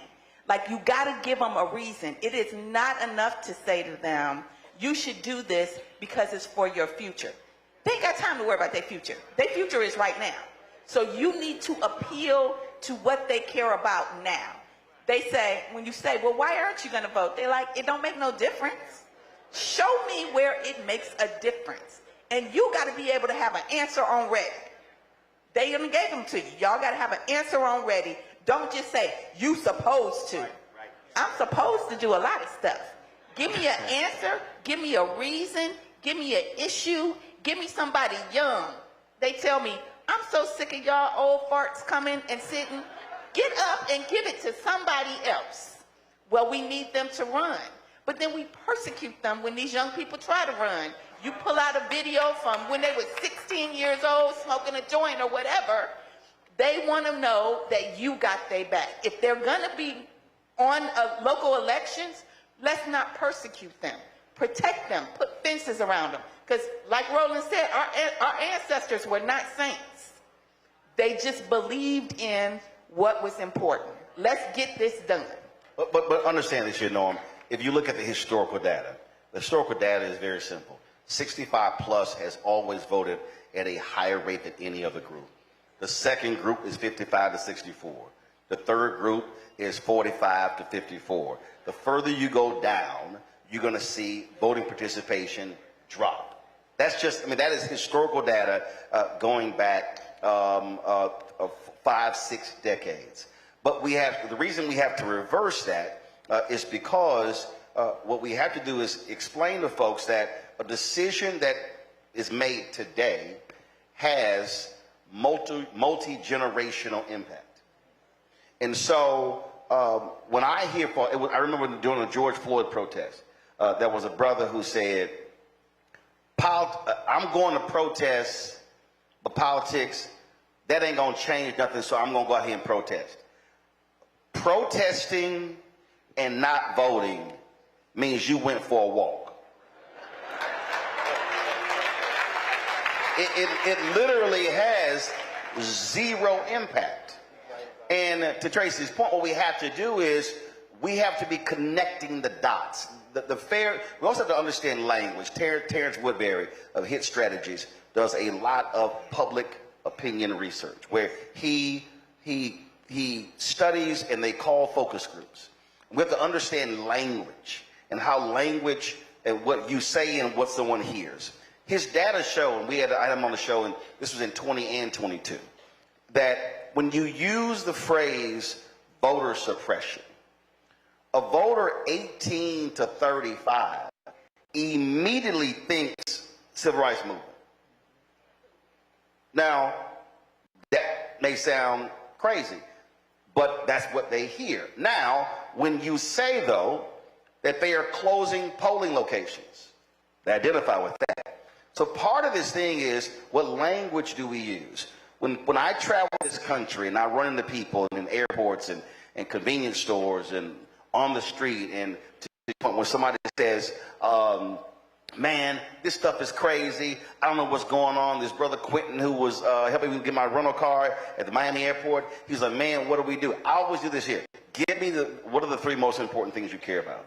Like, you got to give them a reason. It is not enough to say to them, you should do this because it's for your future. They ain't got time to worry about their future. Their future is right now. So you need to appeal to what they care about now. They say, when you say, well, why aren't you going to vote? They're like, it don't make no difference. Show me where it makes a difference. And you got to be able to have an answer on ready. They even gave them to you. Y'all got to have an answer on ready. Don't just say, you supposed to. I'm supposed to do a lot of stuff. Give me an answer. Give me a reason. Give me an issue. Give me somebody young. They tell me, I'm so sick of y'all old farts coming and sitting. Get up and give it to somebody else. Well, we need them to run. But then we persecute them when these young people try to run. You pull out a video from when they were 16 years old, smoking a joint or whatever. They want to know that you got their back. If they're going to be on local elections, let's not persecute them. Protect them. Put fences around them. Because like Roland said, our ancestors were not saints. They just believed in what was important. Let's get this done. But understand this, Norm. If you look at the historical data is very simple. 65 plus has always voted at a higher rate than any other group. The second group is 55 to 64. The third group is 45 to 54. The further you go down, you're going to see voting participation drop. That's just, that is historical data going back 5-6 decades. But the reason we have to reverse that is because what we have to do is explain to folks that a decision that is made today has multi-generational impact. And so when I hear, I remember during the George Floyd protest, there was a brother who said, I'm going to protest, but politics, that ain't going to change nothing, so I'm going to go out here and protest. Protesting and not voting means you went for a walk. it literally has zero impact. And to Tracy's point, what we have to do is we have to be connecting the dots. We also have to understand language. Terrence Woodbury of Hit Strategies does a lot of public opinion research where he studies and they call focus groups. We have to understand language and how language and what you say and what someone hears. His data show, and we had an item on the show, and this was in 20 and 22, that when you use the phrase voter suppression, a voter 18 to 35 immediately thinks civil rights movement. Now, that may sound crazy, but that's what they hear. Now, when you say, though, that they are closing polling locations, they identify with that. So part of this thing is, what language do we use? When I travel this country and I run into people in airports and convenience stores and on the street, and to the point when somebody says, man, this stuff is crazy, I don't know what's going on. This brother Quentin, who was helping me get my rental car at the Miami airport, he's like, man, what do we do? I always do this here. Give me what are the three most important things you care about?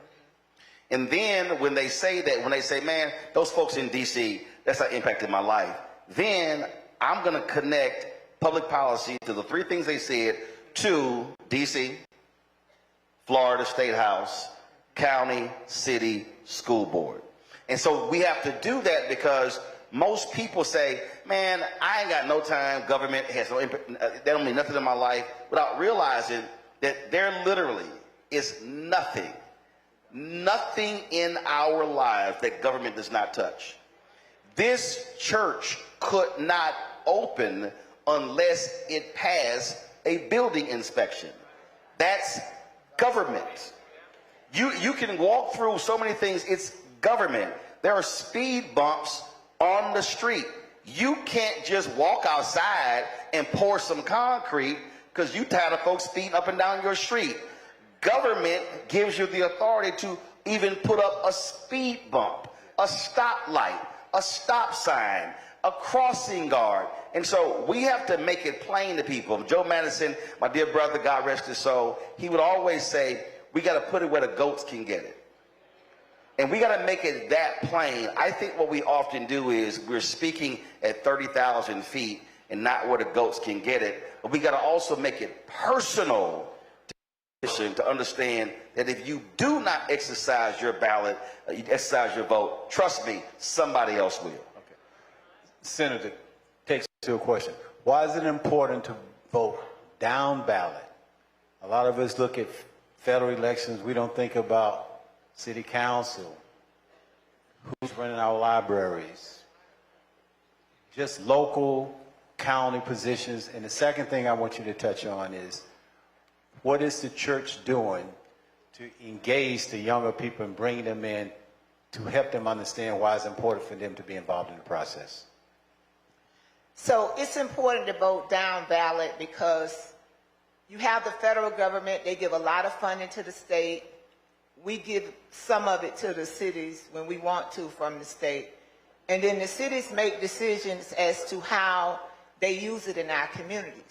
And then when they say that, when they say, man, those folks in D.C., that's not impacted my life, then I'm going to connect public policy to the three things they said to D.C., Florida State House, county, city, school board. And so we have to do that because most people say, man, I ain't got no time, government has no impact, they don't mean nothing in my life, without realizing that there literally is nothing in our lives that government does not touch. This church could not open unless it passed a building inspection. That's government. You can walk through so many things. It's government. There are speed bumps on the street. You can't just walk outside and pour some concrete because you tired of folks speeding up and down your street. Government gives you the authority to even put up a speed bump, a stoplight, a stop sign, a crossing guard. And so we have to make it plain to people. Joe Madison, my dear brother, God rest his soul, he would always say, we got to put it where the goats can get it. And we got to make it that plain. I think what we often do is we're speaking at 30,000 feet and not where the goats can get it. But we got to also make it personal to understand that if you do not exercise your ballot, you exercise your vote, trust me, somebody else will. Okay. Senator, takes to a question. Why is it important to vote down ballot? A lot of us look at federal elections, we don't think about city council, who's running our libraries, just local county positions. And the second thing I want you to touch on is, what is the church doing to engage the younger people and bring them in to help them understand why it's important for them to be involved in the process? So it's important to vote down ballot because you have the federal government, they give a lot of funding to the state. We give some of it to the cities when we want to from the state. And then the cities make decisions as to how they use it in our communities.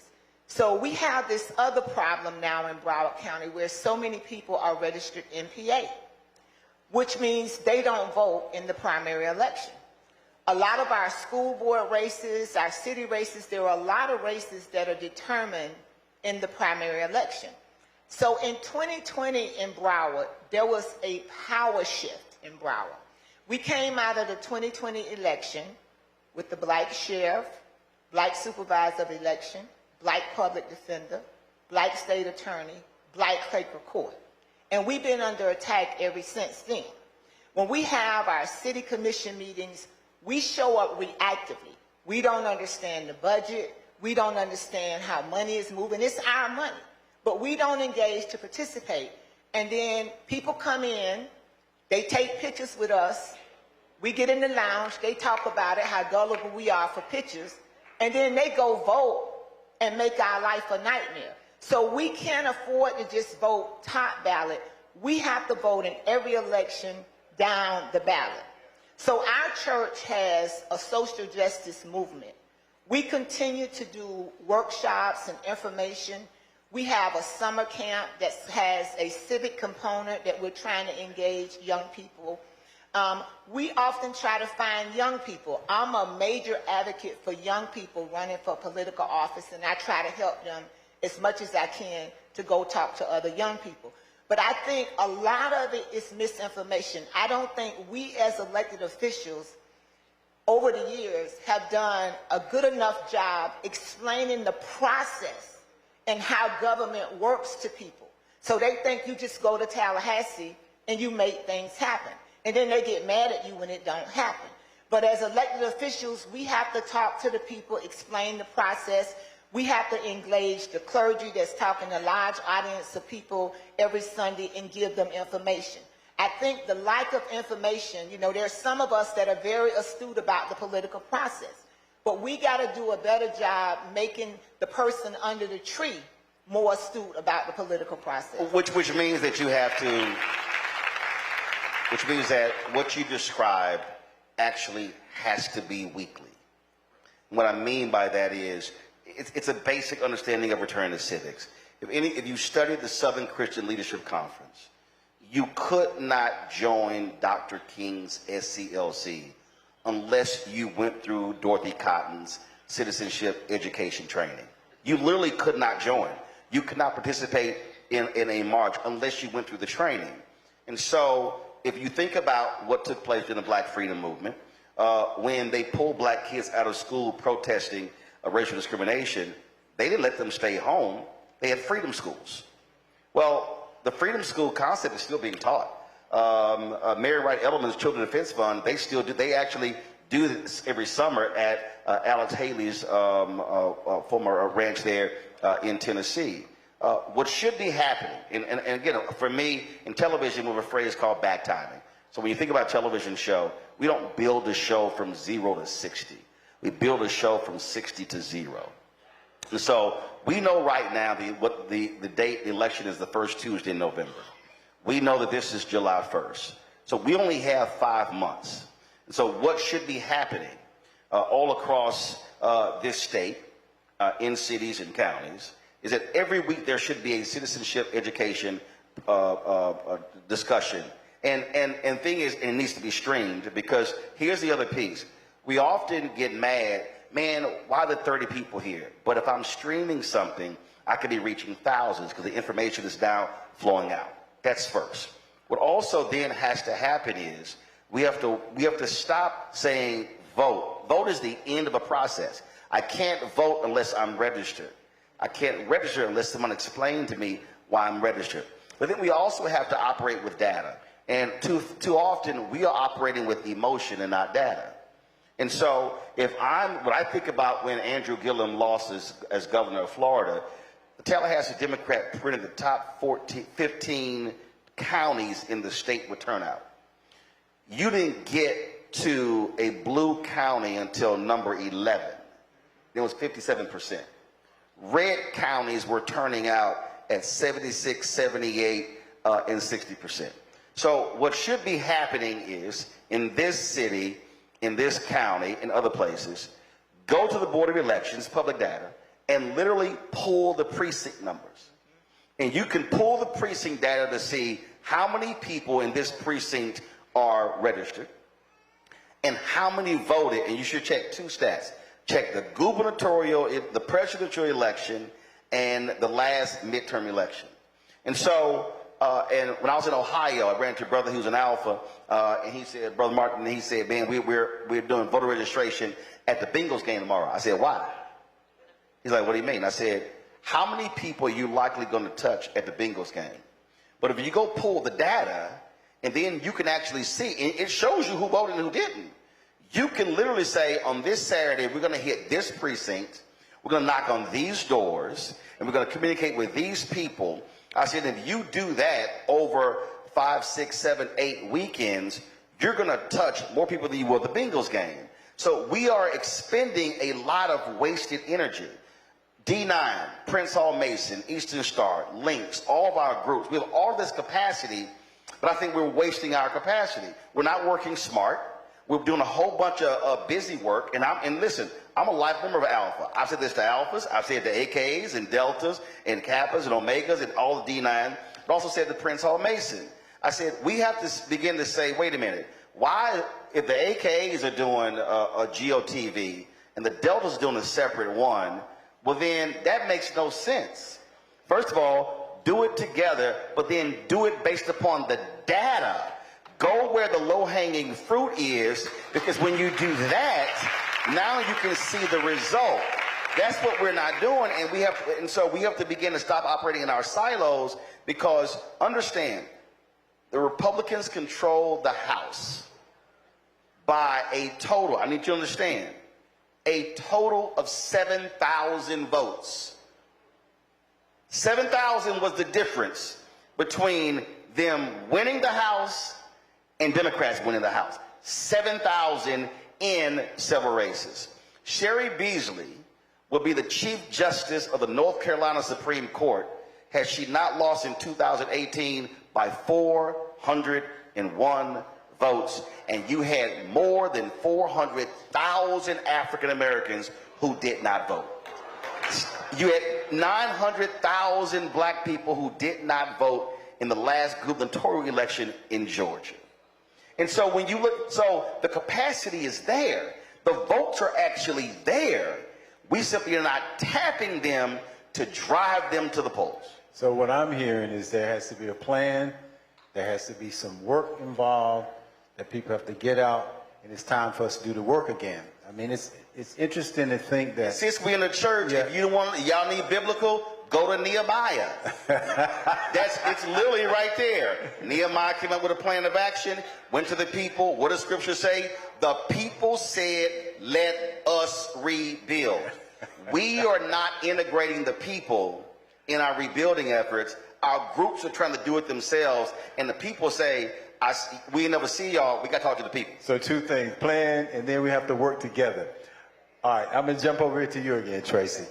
So we have this other problem now in Broward County where so many people are registered NPA, which means they don't vote in the primary election. A lot of our school board races, our city races, there are a lot of races that are determined in the primary election. So in 2020 in Broward, there was a power shift in Broward. We came out of the 2020 election with the black sheriff, black supervisor of election, black public defender, black state attorney, black clerk of court. And we've been under attack ever since then. When we have our city commission meetings, we show up reactively. We don't understand the budget. We don't understand how money is moving. It's our money. But we don't engage to participate. And then people come in, they take pictures with us. We get in the lounge, they talk about it, how gullible we are for pictures. And then they go vote and make our life a nightmare. So we can't afford to just vote top ballot. We have to vote in every election down the ballot. So our church has a social justice movement. We continue to do workshops and information. We have a summer camp that has a civic component that we're trying to engage young people. We often try to find young people. I'm a major advocate for young people running for political office, and I try to help them as much as I can to go talk to other young people. But I think a lot of it is misinformation. I don't think we as elected officials over the years have done a good enough job explaining the process and how government works to people. So they think you just go to Tallahassee and you make things happen. And then they get mad at you when it don't happen. But as elected officials, we have to talk to the people, explain the process. We have to engage the clergy that's talking to a large audience of people every Sunday and give them information. I think the lack of information, you know, there's some of us that are very astute about the political process, but we got to do a better job making the person under the tree more astute about the political process. Which means that you have to, which means that what you describe actually has to be weekly. What I mean by that is, it's a basic understanding of return to civics. If you studied the Southern Christian Leadership Conference, you could not join Dr. King's SCLC unless you went through Dorothy Cotton's citizenship education training. You literally could not join. You could not participate in a march unless you went through the training. And so if you think about what took place in the Black Freedom Movement, when they pulled black kids out of school protesting racial discrimination, they didn't let them stay home. They had freedom schools. Well, the freedom school concept is still being taught. Mary Wright Edelman's Children's Defense Fund, they still do. They actually do this every summer at Alex Haley's former ranch there in Tennessee. What should be happening, and again, for me, in television, we have a phrase called back timing. So when you think about a television show, we don't build a show from 0 to 60. We build a show from 60 to 0. And so we know right now what the date the election is, the first Tuesday in November. We know that this is July 1st. So we only have 5 months. And so what should be happening all across this state, in cities and counties, is that every week there should be a citizenship education discussion. And thing is, it needs to be streamed, because here's the other piece. We often get mad, man, why are there 30 people here? But if I'm streaming something, I could be reaching thousands because the information is now flowing out. That's first. What also then has to happen is we have to stop saying vote. Vote is the end of a process. I can't vote unless I'm registered. I can't register unless someone explains to me why I'm registered. But then we also have to operate with data. And too often we are operating with emotion and not data. And so when I think about when Andrew Gillum lost as governor of Florida, the Tallahassee Democrat printed the top 15 counties in the state with turnout. You didn't get to a blue county until number 11. It was 57%. Red counties were turning out at 76, 78, and 60%. So what should be happening is, in this city, in this county, in other places, go to the Board of Elections, public data, and literally pull the precinct numbers. And you can pull the precinct data to see how many people in this precinct are registered and how many voted. And you should check 2 stats. Check the gubernatorial, the presidential election, and the last midterm election. And so, and when I was in Ohio, I ran into a brother who's an Alpha, and he said, Brother Martin, he said, man, we're doing voter registration at the Bengals game tomorrow. I said, why? He's like, what do you mean? I said, how many people are you likely going to touch at the Bengals game? But if you go pull the data, and then you can actually see, and it shows you who voted and who didn't. You can literally say, on this Saturday, we're going to hit this precinct, we're going to knock on these doors, and we're going to communicate with these people. I said, if you do that over 5, 6, 7, 8 weekends, you're going to touch more people than you will at the Bengals game. So we are expending a lot of wasted energy. D9, Prince Hall Mason, Eastern Star, Lynx, all of our groups, we have all this capacity, but I think we're wasting our capacity. We're not working smart. We're doing a whole bunch of busy work, and listen, I'm a life member of Alpha. I've said this to Alphas, I've said to AKs and Deltas and Kappas and Omegas and all the D9, but also said to Prince Hall Mason. I said, we have to begin to say, wait a minute, why, if the AKs are doing a GOTV and the Deltas doing a separate one, well then that makes no sense. First of all, do it together, but then do it based upon the data. Go where the low-hanging fruit is, because when you do that, now you can see the result. That's what we're not doing, and so we have to begin to stop operating in our silos, because understand, the Republicans control the House by a total, I need you to understand, a total of 7,000 votes. 7,000 was the difference between them winning the House and Democrats winning the House. 7,000 in several races. Sherry Beasley will be the Chief Justice of the North Carolina Supreme Court had she not lost in 2018 by 401 votes, and you had more than 400,000 African Americans who did not vote. You had 900,000 black people who did not vote in the last gubernatorial election in Georgia. And so when you look, so the capacity is there. The votes are actually there. We simply are not tapping them to drive them to the polls. So what I'm hearing is there has to be a plan, there has to be some work involved, that people have to get out, and it's time for us to do the work again. I mean, it's interesting to think that... Since we're in the church, if you want, y'all need biblical, go to Nehemiah. It's literally right there. Nehemiah came up with a plan of action, went to the people. What does Scripture say? The people said, let us rebuild. We are not integrating the people in our rebuilding efforts. Our groups are trying to do it themselves, and the people say, we never see y'all, we got to talk to the people. So two things, plan, and then we have to work together. All right, I'm going to jump over here to you again, Tracy.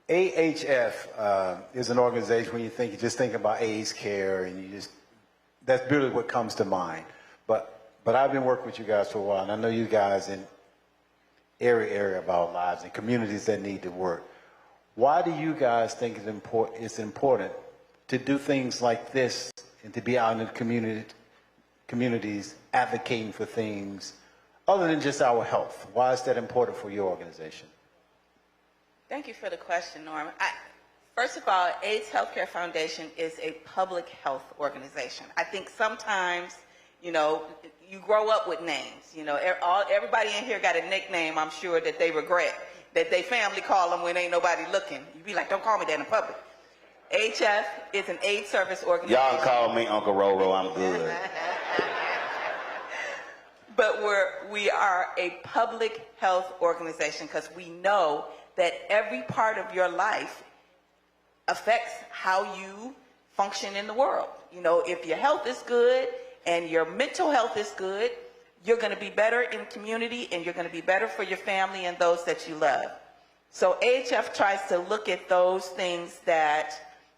AHF is an organization when you just think about AIDS care, and that's really what comes to mind. But I've been working with you guys for a while, and I know you guys in every area of our lives and communities that need to work. Why do you guys think it's important to do things like this and to be out in the communities advocating for things other than just our health? Why is that important for your organization? Thank you for the question, Norm. First of all, AIDS Healthcare Foundation is a public health organization. I think sometimes, you grow up with names. Everybody in here got a nickname, I'm sure, that they regret, that they family call them when ain't nobody looking. You be like, don't call me that in public. HF is an AIDS service organization. Y'all call me Uncle Roro, I'm good. But we are a public health organization because we know that every part of your life affects how you function in the world. If your health is good and your mental health is good, you're going to be better in community, and you're going to be better for your family and those that you love. So AHF tries to look at those things that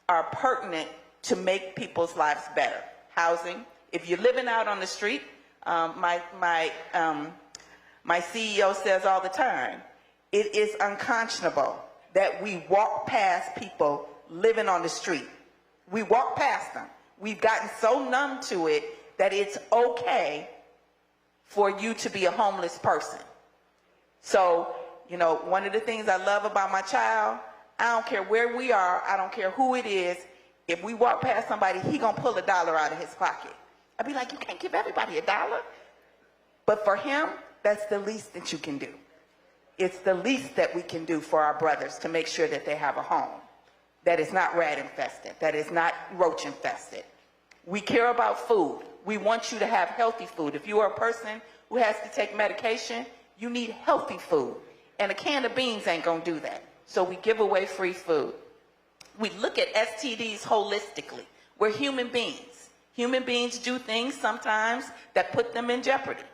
are pertinent to make people's lives better. Housing. If you're living out on the street, my CEO says all the time, it is unconscionable that we walk past people living on the street. We walk past them. We've gotten so numb to it that it's okay for you to be a homeless person. So, one of the things I love about my child, I don't care where we are, I don't care who it is, if we walk past somebody, he gonna pull $1 out of his pocket. I'd be like, you can't give everybody $1. But for him, that's the least that you can do. It's the least that we can do for our brothers to make sure that they have a home that is not rat infested, that is not roach infested. We care about food. We want you to have healthy food. If you are a person who has to take medication, you need healthy food. And a can of beans ain't gonna do that. So we give away free food. We look at STDs holistically. We're human beings. Human beings do things sometimes that put them in jeopardy.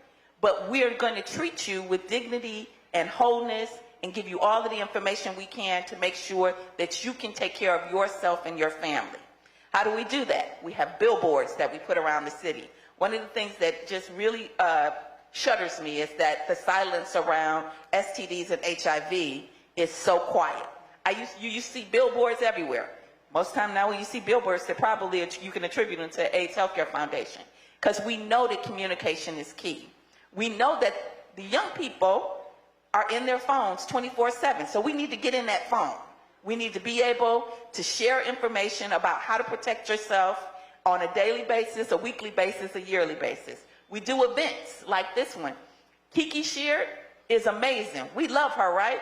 But we're going to treat you with dignity and wholeness and give you all of the information we can to make sure that you can take care of yourself and your family. How do we do that? We have billboards that we put around the city. One of the things that just really shudders me is that the silence around STDs and HIV is so quiet. You see billboards everywhere. Most of the time now when you see billboards, they probably you can attribute them to AIDS Healthcare Foundation, because we know that communication is key. We know that the young people are in their phones 24/7, so we need to get in that phone. We need to be able to share information about how to protect yourself on a daily basis, a weekly basis, a yearly basis. We do events like this one. Kiki Shear is amazing. We love her, right?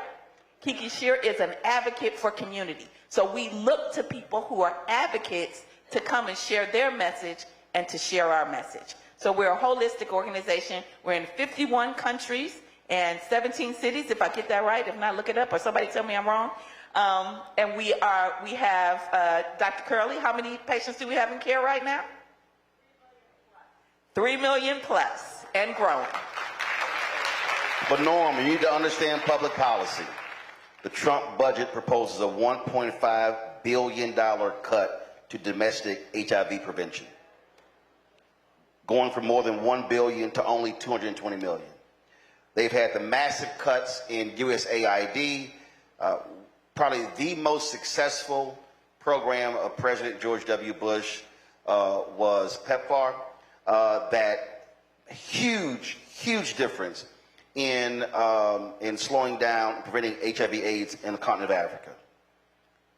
Kiki Shear is an advocate for community. So we look to people who are advocates to come and share their message and to share our message. So we're a holistic organization. We're in 51 countries and 17 cities, if I get that right. If not, look it up, or somebody tell me I'm wrong. And we have Dr. Curley. How many patients do we have in care right now? 3 million plus and growing. But Norm, you need to understand public policy. The Trump budget proposes a $1.5 billion cut to domestic HIV prevention, going from more than $1 billion to only $220 million. They've had the massive cuts in USAID, probably the most successful program of President George W. Bush was PEPFAR. That huge difference in slowing down and preventing HIV/AIDS in the continent of Africa.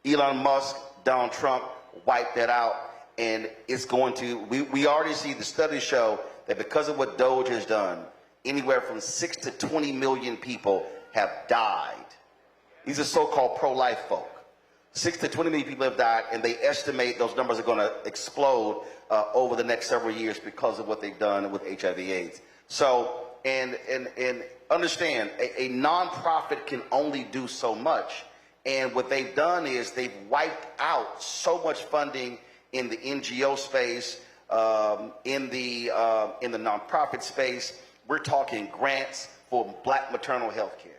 Elon Musk, Donald Trump wiped that out, and it's going to, we already see the studies show that because of what Doge has done, anywhere from 6 to 20 million people have died. These are so-called pro-life folk. 6 to 20 million people have died, and they estimate those numbers are going to explode over the next several years because of what they've done with HIV/AIDS. So, and understand, a nonprofit can only do so much, and what they've done is they've wiped out so much funding in the NGO space, in the nonprofit space. We're talking grants for Black maternal health care.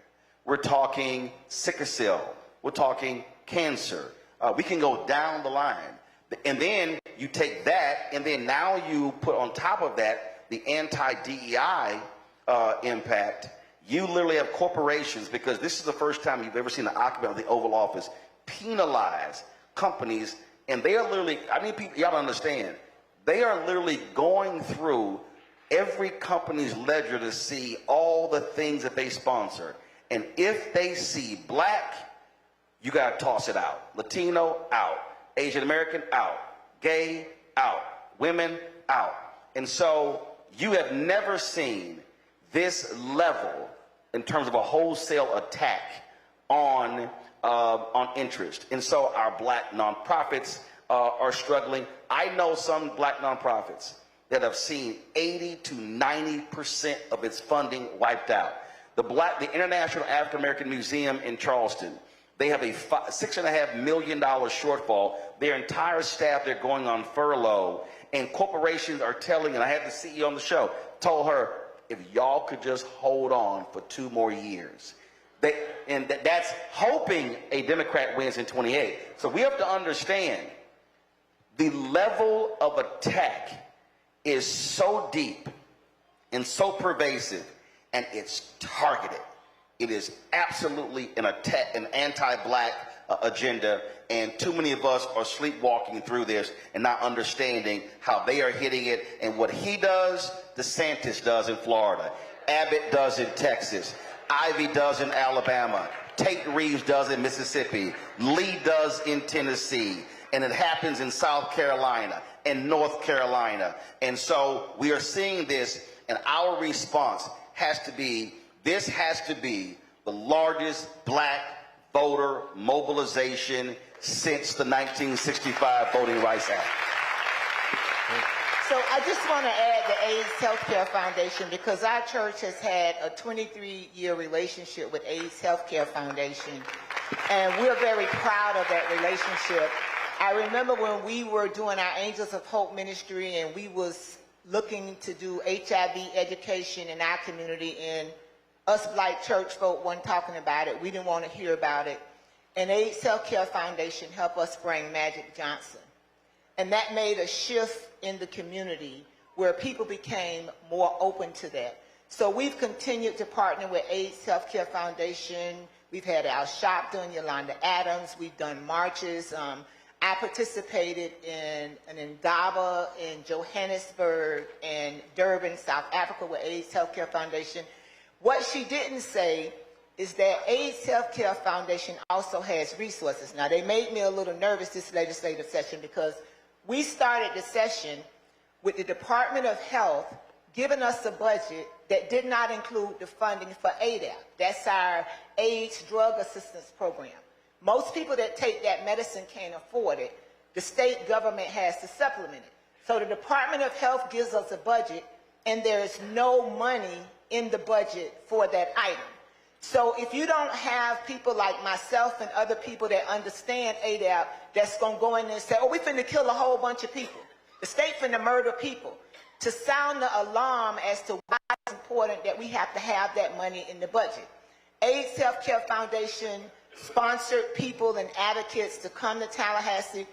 We're talking sickle cell. We're talking cancer. We can go down the line. And then you take that, and then now you put on top of that the anti-DEI impact. You literally have corporations, because this is the first time you've ever seen an occupant of the Oval Office penalize companies, and they are literally, I mean, people, y'all understand, they are literally going through every company's ledger to see all the things that they sponsor. And if they see Black, you got to toss it out. Latino, out. Asian American, out. Gay, out. Women, out. And so you have never seen this level in terms of a wholesale attack on interest. And so our Black nonprofits are struggling. I know some Black nonprofits that have seen 80 to 90% of its funding wiped out. The International African American Museum in Charleston, they have a $6.5 million shortfall. Their entire staff, they're going on furlough, and corporations are telling, and I had the CEO on the show, told her, if y'all could just hold on for 2 more years. That's hoping a Democrat wins in 28. So we have to understand the level of attack is so deep and so pervasive, and it's targeted. It is absolutely an attack, an anti-Black agenda, and too many of us are sleepwalking through this and not understanding how they are hitting it. And what he does, DeSantis does in Florida, Abbott does in Texas, Ivey does in Alabama, Tate Reeves does in Mississippi, Lee does in Tennessee, and it happens in South Carolina and North Carolina. And so we are seeing this, and our response has to be, this has to be the largest Black voter mobilization since the 1965 Voting Rights Act. So I just want to add the AIDS Healthcare Foundation, because our church has had a 23-year relationship with AIDS Healthcare Foundation, and we're very proud of that relationship. I remember when we were doing our Angels of Hope ministry, and we was looking to do HIV education in our community, and us Black church folk weren't talking about it. We didn't want to hear about it. And AIDS Healthcare Foundation helped us bring Magic Johnson. And that made a shift in the community where people became more open to that. So we've continued to partner with AIDS Healthcare Foundation. We've had our shop done, Yolanda Adams. We've done marches. I participated in an Indaba in Johannesburg and Durban, South Africa with AIDS Healthcare Foundation. What she didn't say is that AIDS Healthcare Foundation also has resources. Now, they made me a little nervous this legislative session because we started the session with the Department of Health giving us a budget that did not include the funding for ADAP. That's our AIDS Drug Assistance Program. Most people that take that medicine can't afford it. The state government has to supplement it. So the Department of Health gives us a budget, and there is no money in the budget for that item. So if you don't have people like myself and other people that understand ADAP that's going to go in there and say, oh, we finna kill a whole bunch of people. The state finna murder people. To sound the alarm as to why it's important that we have to have that money in the budget. AIDS Healthcare Foundation sponsored people and advocates to come to Tallahassee.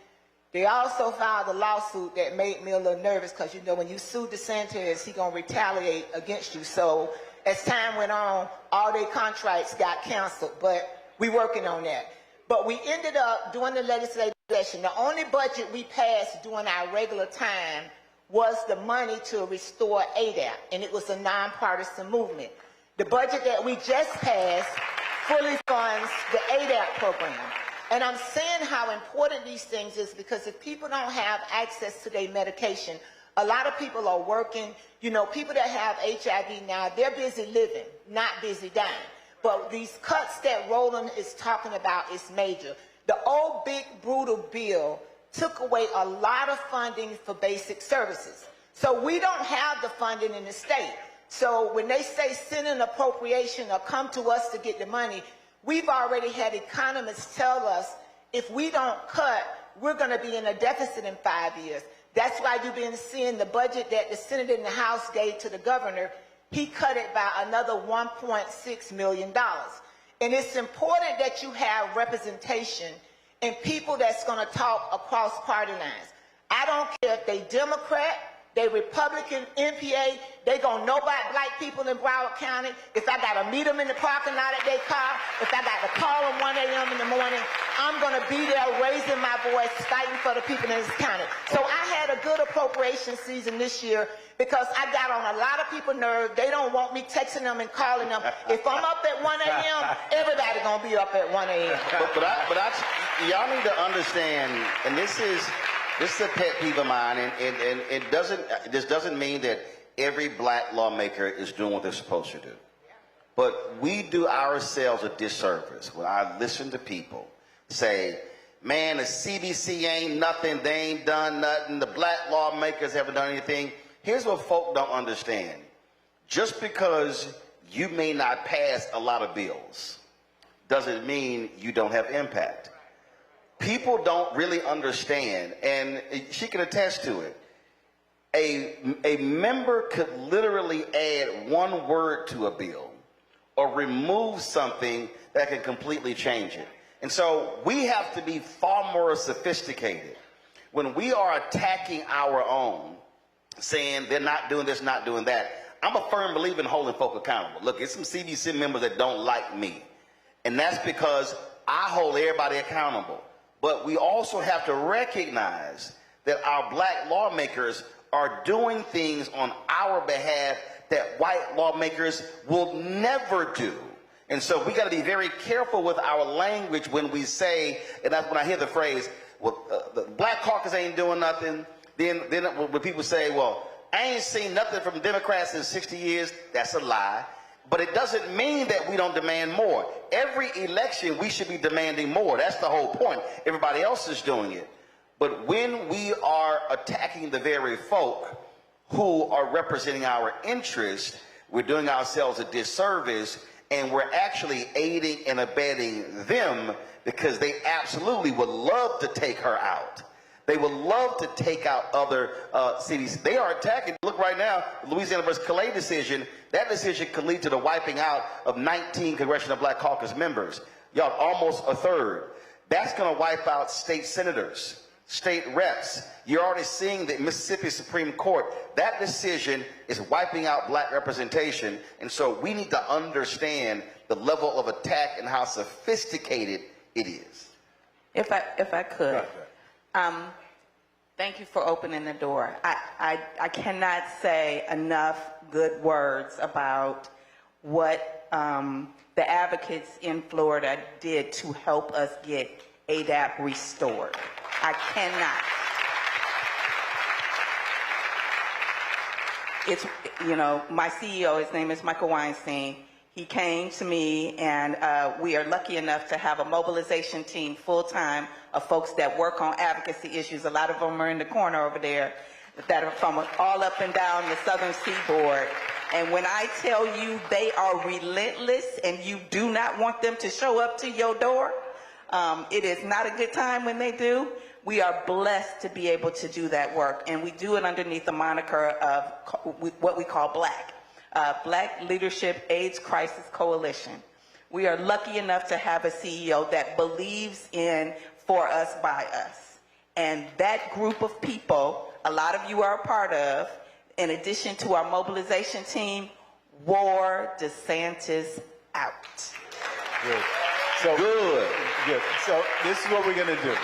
They also filed a lawsuit that made me a little nervous because, you know, when you sue DeSantis, he's going to retaliate against you. So as time went on, all their contracts got canceled, but we're working on that. But we ended up doing the legislative session. The only budget we passed during our regular time was the money to restore ADAP, and it was a nonpartisan movement. The budget that we just passed fully funds the ADAP program. And I'm saying how important these things is because if people don't have access to their medication, a lot of people are working. You know, people that have HIV now, they're busy living, not busy dying. But these cuts that Roland is talking about is major. The old big brutal bill took away a lot of funding for basic services. So we don't have the funding in the state. So when they say send an appropriation or come to us to get the money, we've already had economists tell us if we don't cut, we're going to be in a deficit in 5 years. That's why you've been seeing the budget that the Senate and the House gave to the governor. He cut it by another $1.6 million. And it's important that you have representation and people that's going to talk across party lines. I don't care if they Democrat, they Republican, NPA, they gonna know about black people in Broward County. If I gotta meet them in the parking lot at their car, if I gotta call them 1 a.m. in the morning, I'm gonna be there raising my voice, fighting for the people in this county. So I had a good appropriation season this year because I got on a lot of people's nerves. They don't want me texting them and calling them. If I'm up at 1 a.m., everybody gonna be up at 1 a.m. But y'all need to understand, and this is a pet peeve of mine, and this doesn't mean that every black lawmaker is doing what they're supposed to do. But we do ourselves a disservice when I listen to people say, man, the CBC ain't nothing, they ain't done nothing, the black lawmakers haven't done anything. Here's what folk don't understand. Just because you may not pass a lot of bills doesn't mean you don't have impact. People don't really understand, and she can attest to it. A member could literally add one word to a bill or remove something that can completely change it. And so we have to be far more sophisticated. When we are attacking our own, saying they're not doing this, not doing that, I'm a firm believer in holding folk accountable. Look, it's some CBC members that don't like me, and that's because I hold everybody accountable. But we also have to recognize that our black lawmakers are doing things on our behalf that white lawmakers will never do. And so we got to be very careful with our language when we say, and that's when I hear the phrase, well, the black caucus ain't doing nothing. Then when people say, well, I ain't seen nothing from Democrats in 60 years, that's a lie. But it doesn't mean that we don't demand more. Every election, we should be demanding more. That's the whole point. Everybody else is doing it. But when we are attacking the very folk who are representing our interest, we're doing ourselves a disservice, and we're actually aiding and abetting them because they absolutely would love to take her out. They would love to take out other cities. They are attacking. Look right now, the Louisiana versus Calais decision. That decision could lead to the wiping out of 19 Congressional Black Caucus members. Y'all, almost a third. That's going to wipe out state senators. state reps. You're already seeing the Mississippi Supreme Court. That decision is wiping out black representation. And so we need to understand the level of attack and how sophisticated it is. If I could, thank you for opening the door. I cannot say enough good words about what the advocates in Florida did to help us get ADAP restored. I cannot. It's, you know, my CEO, his name is Michael Weinstein. He came to me, and we are lucky enough to have a mobilization team full-time of folks that work on advocacy issues. A lot of them are in the corner over there that are from all up and down the southern seaboard. And when I tell you they are relentless and you do not want them to show up to your door, it is not a good time when they do. We are blessed to be able to do that work, and we do it underneath the moniker of what we call BLACK, Black Leadership AIDS Crisis Coalition. We are lucky enough to have a CEO that believes in for us, by us. And that group of people, a lot of you are a part of, in addition to our mobilization team, wore DeSantis out. Good. So, good. So this is what we're going to do.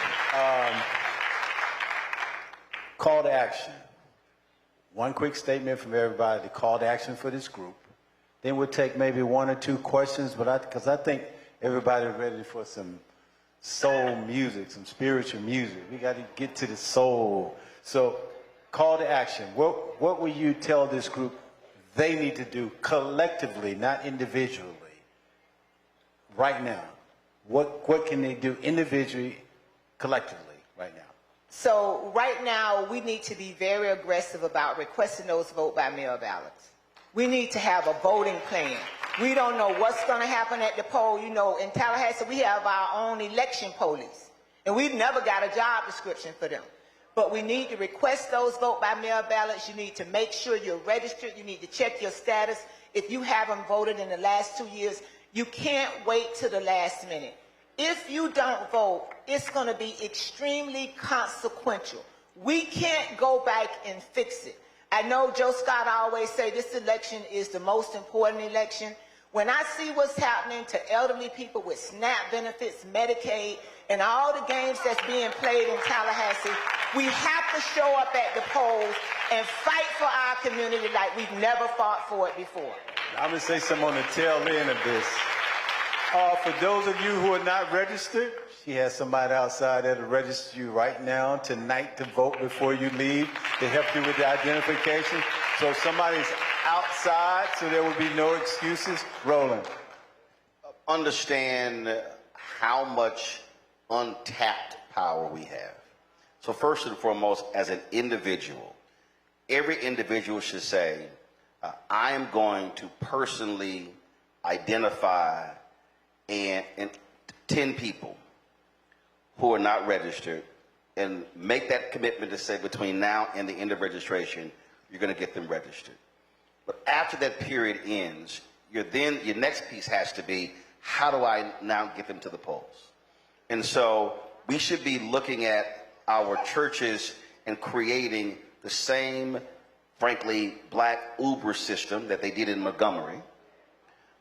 Call to action. One quick statement from everybody, the call to action for this group. Then we'll take maybe one or two questions, because I think everybody's ready for some soul music, some spiritual music. We got to get to the soul. So, call to action. What will you tell this group they need to do collectively, not individually, right now? What can they do individually, collectively, right now? So right now, we need to be very aggressive about requesting those vote by mail ballots. We need to have a voting plan. We don't know what's going to happen at the poll. You know, in Tallahassee, we have our own election police, and we've never got a job description for them. But we need to request those vote by mail ballots. You need to make sure you're registered. You need to check your status. If you haven't voted in the last 2 years, you can't wait till the last minute. If you don't vote, it's going to be extremely consequential. We can't go back and fix it. I know Joe Scott always say this election is the most important election. When I see what's happening to elderly people with SNAP benefits, Medicaid, and all the games that's being played in Tallahassee, we have to show up at the polls and fight for our community like we've never fought for it before. I'm going to say something on the tail end of this. For those of you who are not registered, she has somebody outside that'll register you right now, tonight, to vote before you leave, to help you with the identification. So somebody's outside, so there will be no excuses. Roland. Understand how much untapped power we have. So first and foremost, as an individual, every individual should say, I am going to personally identify and 10 people who are not registered, and make that commitment to say between now and the end of registration, you're going to get them registered. But after that period ends, your next piece has to be, how do I now get them to the polls? And so we should be looking at our churches and creating the same, frankly, black Uber system that they did in Montgomery,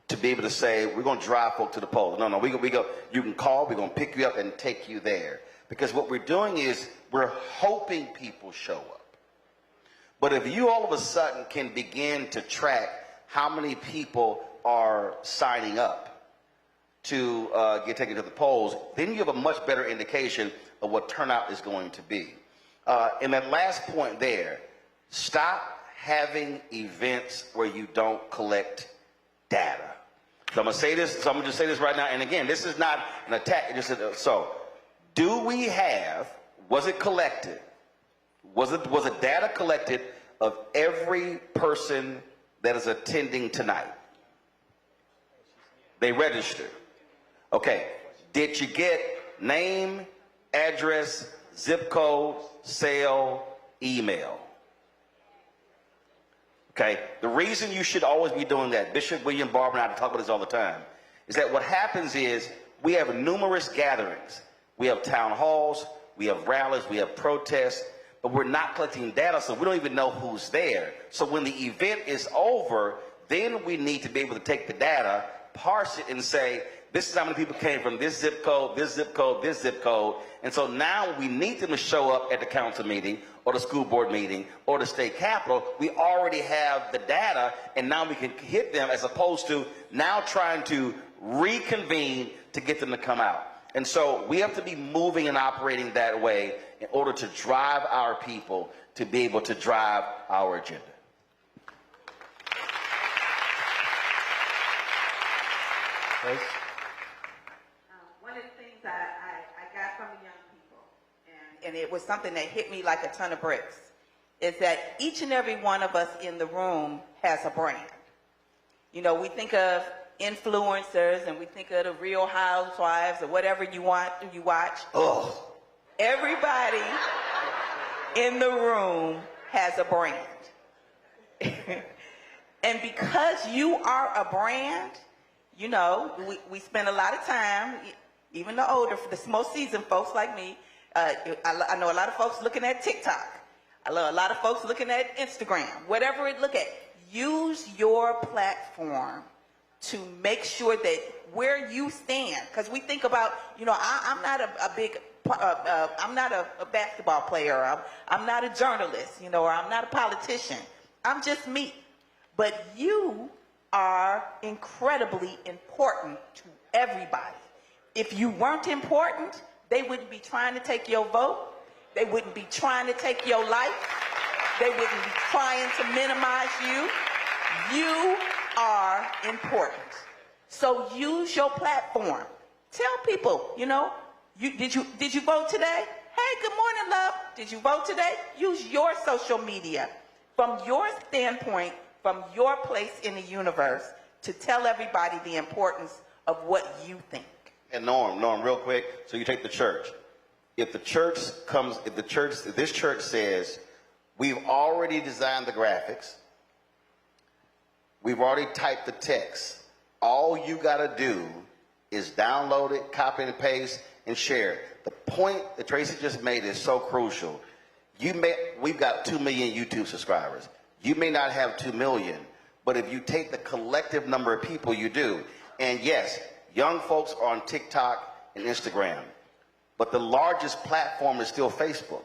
to be able to say, we're going to drive folk to the polls. No, we go, you can call, we're going to pick you up and take you there. Because what we're doing is we're hoping people show up. But if you all of a sudden can begin to track how many people are signing up to get taken to the polls, then you have a much better indication of what turnout is going to be. And that last point there, stop having events where you don't collect data. So I'm going to say this, so I'm going to just say this right now, and again, this is not an attack, so, do we have, was it collected, was it data collected of every person that is attending tonight? They registered. Okay, did you get name, address, zip code, cell, email? Okay, the reason you should always be doing that, Bishop William Barber and I talk about this all the time, is that what happens is we have numerous gatherings. We have town halls, we have rallies, we have protests, but we're not collecting data, so we don't even know who's there. So when the event is over, then we need to be able to take the data, parse it, and say, this is how many people came from this zip code, this zip code, this zip code. And so now we need them to show up at the council meeting or the school board meeting or the state capitol. We already have the data, and now we can hit them, as opposed to now trying to reconvene to get them to come out. And so we have to be moving and operating that way in order to drive our people to be able to drive our agenda. One of the things I got from the young people, and it was something that hit me like a ton of bricks, is that each and every one of us in the room has a brand. You know, we think of influencers and we think of the Real Housewives or whatever you watch. Oh. Everybody in the room has a brand. And because you are a brand, you know, we spend a lot of time, even the older, the most seasoned folks like me, I know a lot of folks looking at TikTok. I know a lot of folks looking at Instagram, whatever it look at. Use your platform to make sure that where you stand, because we think about, you know, I'm not I'm not a basketball player, I'm not a journalist, you know, or I'm not a politician. I'm just me. But you are incredibly important to everybody. If you weren't important, they wouldn't be trying to take your vote. They wouldn't be trying to take your life. They wouldn't be trying to minimize you. You are important. So use your platform. Tell people, you know, did you vote today? Hey, good morning, love. Did you vote today? Use your social media from your standpoint, from your place in the universe, to tell everybody the importance of what you think. And Norm, real quick, so you take the church. If this church says, we've already designed the graphics, we've already typed the text, all you gotta do is download it, copy and paste, and share it. The point that Tracy just made is so crucial. We've got 2 million YouTube subscribers. You may not have 2 million, but if you take the collective number of people, you do. And yes, young folks are on TikTok and Instagram, but the largest platform is still Facebook.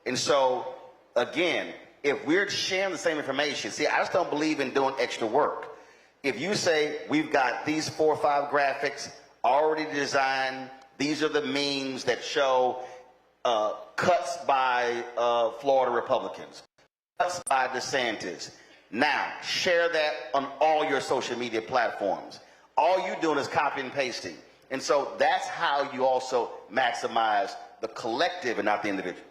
And so, again, if we're sharing the same information, see, I just don't believe in doing extra work. If you say, we've got these 4 or 5 graphics already designed, these are the memes that show cuts by Florida Republicans, cuts by DeSantis. Now, share that on all your social media platforms. All you're doing is copy and pasting. And so that's how you also maximize the collective and not the individual.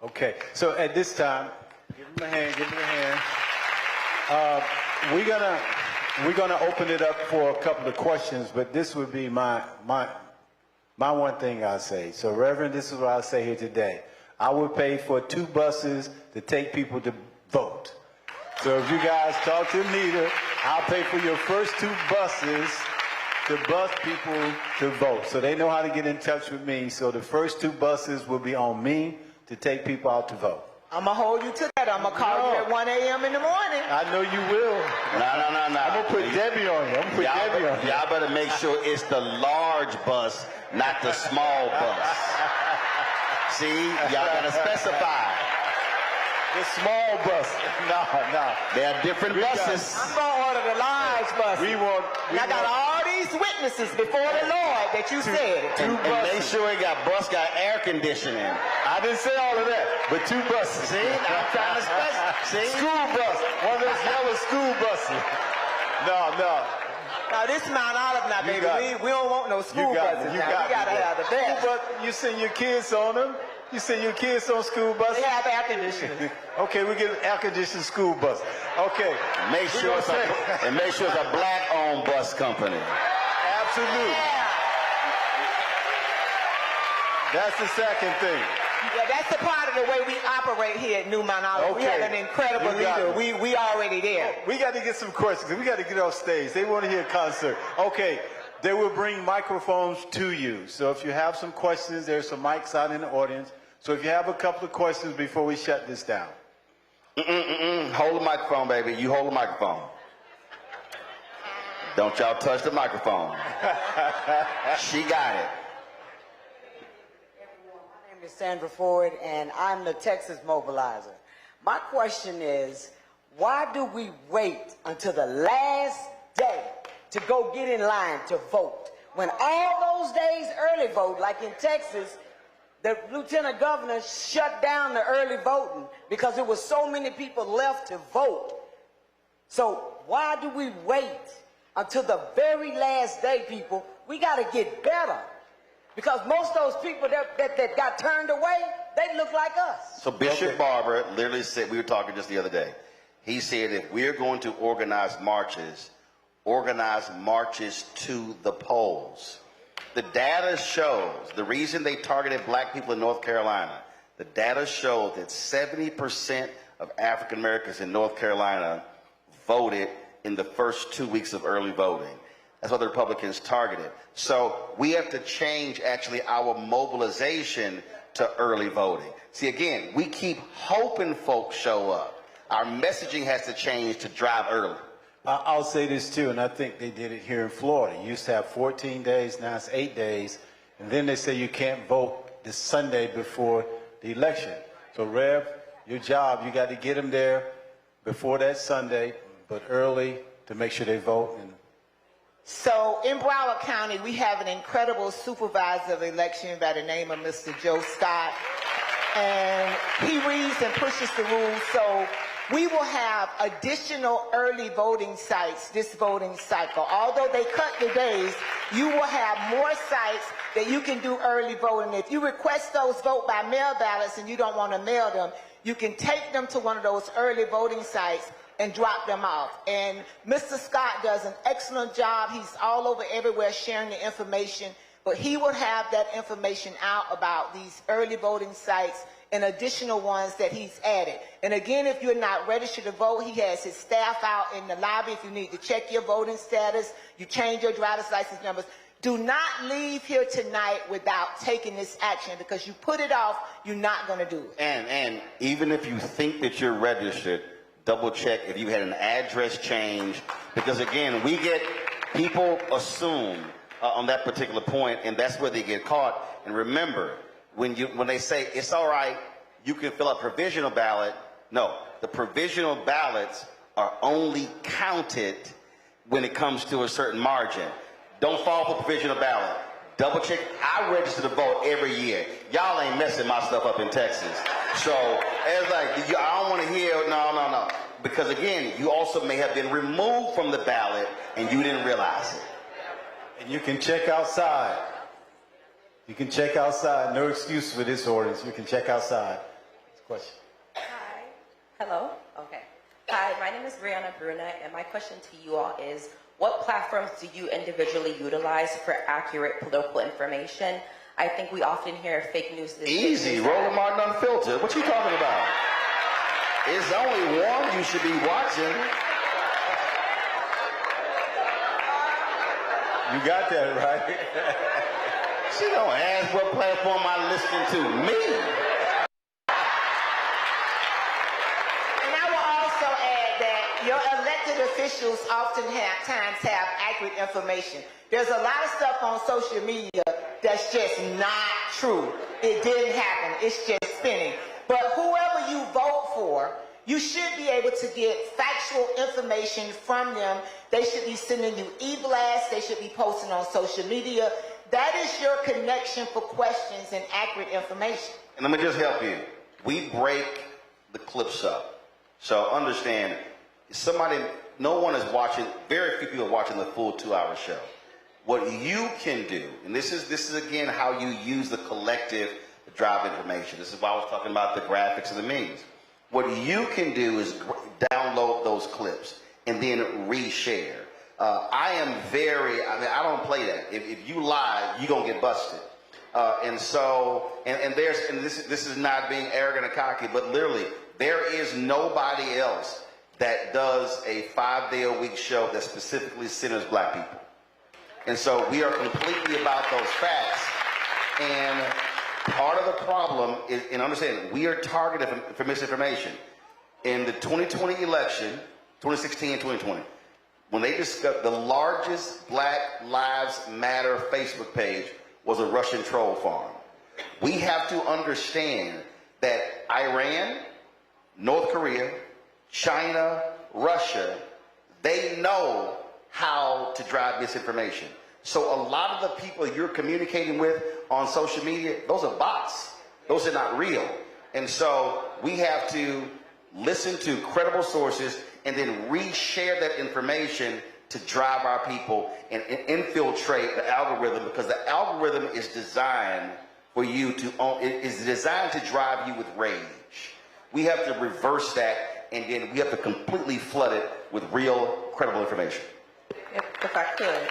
Okay, so at this time, give him a hand, give him a hand. We're gonna open it up for a couple of questions, but this would be my one thing I'll say. So, Reverend, this is what I'll say here today. I would pay for 2 buses to take people to vote. So if you guys talk to Anita, I'll pay for your first 2 buses to bus people to vote. So they know how to get in touch with me. So the first 2 buses will be on me to take people out to vote. I'm going to hold you to that. I'm going to call you at 1 a.m. in the morning. I know you will. No. I'm going to put Debbie on you. Y'all better make sure it's the large bus, not the small bus. See, y'all got to specify. The small bus. No. They are different buses. I'm going to order the large bus. I got all these witnesses before the Lord that you said it. And make sure it got air conditioning. I didn't say all of that, but 2 buses. See, I'm trying to specify. See? School bus. One of those yellow school buses. No. Now this Mount Olive now, baby. We don't want no school buses now. We got to have the best. But you send your kids on them. You send your kids on school buses? They have air conditioning. Okay, we get an air-conditioned school bus. Okay. Make sure it's a black-owned bus company. Absolutely. Yeah. That's the second thing. Yeah, that's the part of the way we operate here at New Mount Olive. Okay. We have an incredible leader. We already there. We got to get some questions. We got to get off stage. They want to hear a concert. Okay. They will bring microphones to you. So if you have some questions, there's some mics out in the audience. So if you have a couple of questions before we shut this down. Hold the microphone, baby. You hold the microphone. Don't y'all touch the microphone. She got it. My name is Sandra Ford, and I'm the Texas mobilizer. My question is, why do we wait until the last day to go get in line to vote? When all those days early vote, like in Texas, the lieutenant governor shut down the early voting because there was so many people left to vote. So why do we wait until the very last day, people? We got to get better. Because most of those people that got turned away, they look like us. So Bishop Barber literally said, we were talking just the other day, he said if we're going to organize marches to the polls. The data shows, the reason they targeted black people in North Carolina, the data showed that 70% of African Americans in North Carolina voted in the first 2 weeks of early voting. That's what the Republicans targeted. So we have to change actually our mobilization to early voting. See, again, we keep hoping folks show up. Our messaging has to change to drive early. I'll say this too, and I think they did it here in Florida. You used to have 14 days, now it's 8 days, and then they say you can't vote the Sunday before the election. So Rev, your job, you got to get them there before that Sunday, but early to make sure they vote. So in Broward County, we have an incredible supervisor of election by the name of Mr. Joe Scott, and he reads and pushes the rules. So we will have additional early voting sites this voting cycle. Although they cut the days, you will have more sites that you can do early voting. If you request those vote by mail ballots and you don't want to mail them, you can take them to one of those early voting sites and drop them off. And Mr. Scott does an excellent job. He's all over everywhere sharing the information, but he will have that information out about these early voting sites and additional ones that he's added. And again, if you're not registered to vote, he has his staff out in the lobby if you need to check your voting status, you change your driver's license numbers. Do not leave here tonight without taking this action, because you put it off, you're not going to do it. And even if you think that you're registered, double check if you had an address change, because again, we get people assume on that particular point, and that's where they get caught. And remember, when they say it's all right, you can fill out provisional ballot. No, the provisional ballots are only counted when it comes to a certain margin. Don't fall for provisional ballot. Double check. I register to vote every year. Y'all ain't messing my stuff up in Texas. So it's like, I don't want to hear no. Because again, you also may have been removed from the ballot and you didn't realize it. And you can check outside. You can check outside. No excuse for this ordinance. You can check outside. Question. Hi. Hello. Okay. Hi, my name is Brianna Bruna, and my question to you all is, what platforms do you individually utilize for accurate political information? I think we often hear fake news. Easy. Roland Martin Unfiltered. What you talking about? It's only one you should be watching. You got that right. She don't ask what platform I listen to. Me. And I will also add that your elected officials oftentimes have accurate information. There's a lot of stuff on social media that's just not true. It didn't happen. It's just spinning. But whoever you vote for, you should be able to get factual information from them. They should be sending you e-blasts. They should be posting on social media. That is your connection for questions and accurate information. And let me just help you. We break the clips up. So understand, no one is watching, very few people are watching the full 2-hour show. What you can do, and this is again how you use the collective to drive information. This is why I was talking about the graphics and the memes. What you can do is download those clips and then reshare. I don't play that. If you lie, you're going to get busted. This is not being arrogant or cocky, but literally, there is nobody else that does a 5-day-a-week show that specifically centers black people. And so we are completely about those facts. And part of the problem is, and understand, we are targeted for misinformation. In the 2020 election, 2016 and 2020, when they discussed the largest Black Lives Matter Facebook page was a Russian troll farm. We have to understand that Iran, North Korea, China, Russia, they know how to drive misinformation. So a lot of the people you're communicating with on social media, those are bots. Those are not real. And so we have to listen to credible sources and then reshare that information to drive our people and infiltrate the algorithm, because the algorithm is designed for you to own, it is designed to drive you with rage. We have to reverse that, and then we have to completely flood it with real, credible information. If I could,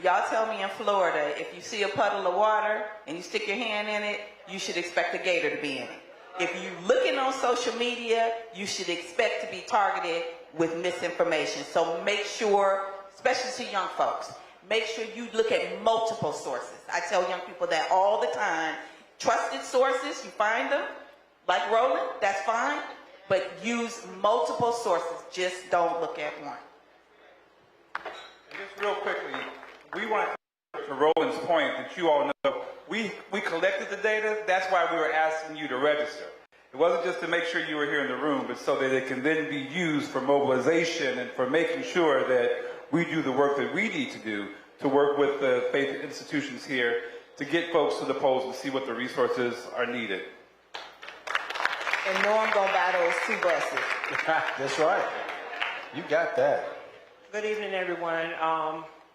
y'all tell me in Florida, if you see a puddle of water and you stick your hand in it, you should expect a gator to be in it. If you're looking on social media, you should expect to be targeted with misinformation. So make sure, especially to young folks, make sure you look at multiple sources. I tell young people that all the time. Trusted sources, you find them, like Roland, that's fine, but use multiple sources. Just don't look at one. And just real quickly, we want to Roland's point that you all know, we collected the data. That's why we were asking you to register. It wasn't just to make sure you were here in the room, but so that it can then be used for mobilization and for making sure that we do the work that we need to do to work with the faith institutions here to get folks to the polls and see what the resources are needed. And Norm gonna buy those 2 buses. That's right. You got that. Good evening, everyone.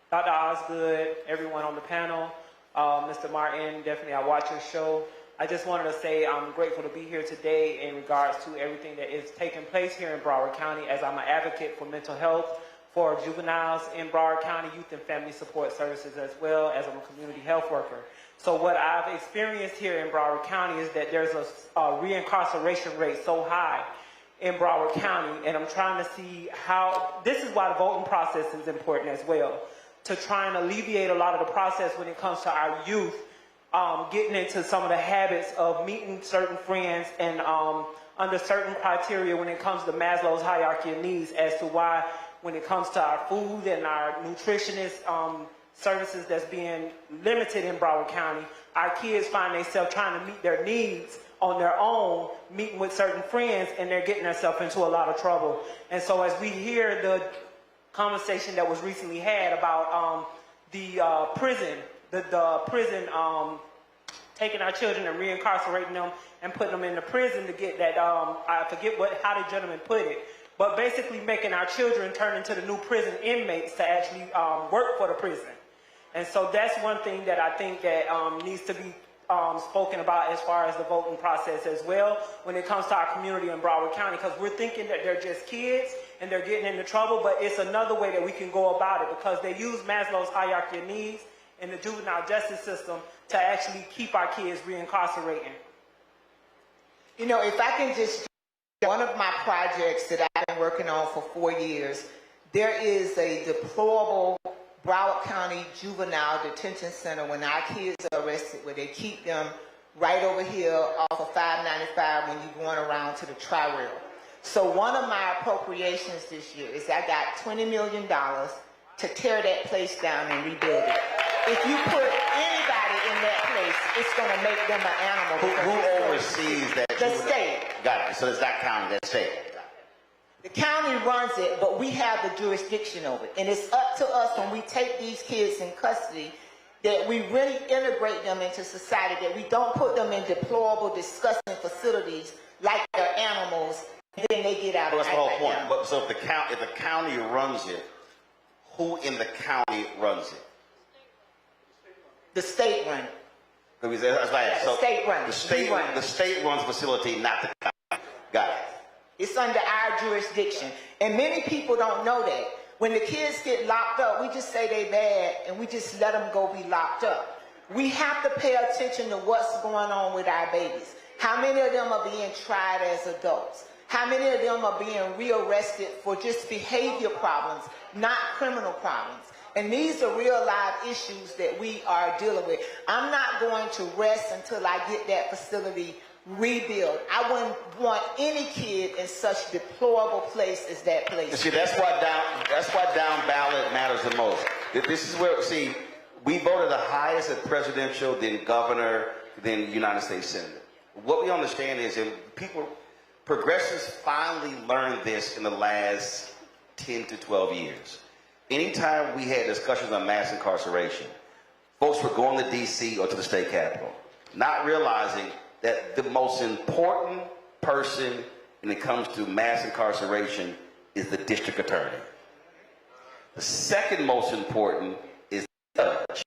Dr. Osgood, everyone on the panel, Mr. Martin, definitely I watch your show. I just wanted to say I'm grateful to be here today in regards to everything that is taking place here in Broward County, as I'm an advocate for mental health for juveniles in Broward County, youth and family support services, as well as I'm a community health worker. So what I've experienced here in Broward County is that there's a reincarceration rate so high in Broward County, and I'm trying to see how, this is why the voting process is important as well, to try and alleviate a lot of the process when it comes to our youth getting into some of the habits of meeting certain friends and under certain criteria when it comes to Maslow's hierarchy of needs, as to why when it comes to our food and our nutritionist services that's being limited in Broward County, our kids find themselves trying to meet their needs on their own, meeting with certain friends, and they're getting themselves into a lot of trouble. And so as we hear the conversation that was recently had about the prison taking our children and reincarcerating them and putting them in the prison to get that, I forget how the gentleman put it, but basically making our children turn into the new prison inmates to actually work for the prison. And so that's one thing that I think that needs to be spoken about as far as the voting process as well when it comes to our community in Broward County, because we're thinking that they're just kids and they're getting into trouble, but it's another way that we can go about it, because they use Maslow's hierarchy of needs in the juvenile justice system to actually keep our kids reincarcerating. You know, if I can just, one of my projects that I've been working on for 4 years, there is a deplorable Broward County Juvenile Detention Center when our kids are arrested, where they keep them right over here off of 595 when you're going around to the Tri-Rail. So one of my appropriations this year is I got $20 million to tear that place down and rebuild it. If you put anybody in that place, it's going to make them an animal. Who oversees that? The state. Got it. So it's not county, that's state. The county runs it, but we have the jurisdiction over it. And it's up to us when we take these kids in custody that we really integrate them into society, that we don't put them in deplorable, disgusting facilities like they're animals, and then they get out. Well, that's the whole point. But so if the county runs it, who in the county runs it? The state runs it. That's right. Yeah, the state runs it. The state runs the facility, not the county. Got it. It's under our jurisdiction. And many people don't know that. When the kids get locked up, we just say they bad and we just let them go be locked up. We have to pay attention to what's going on with our babies. How many of them are being tried as adults? How many of them are being rearrested for just behavior problems, not criminal problems. And these are real live issues that we are dealing with. I'm not going to rest until I get that facility rebuilt. I wouldn't want any kid in such deplorable place as that place. See, that's why down ballot matters the most. This is where, see, we voted the highest at presidential, then governor, then United States Senator. What we understand is that progressives finally learned this in the last 10 to 12 years. Anytime we had discussions on mass incarceration, folks were going to D.C. or to the state capitol, not realizing that the most important person when it comes to mass incarceration is the district attorney. The second most important is the judge.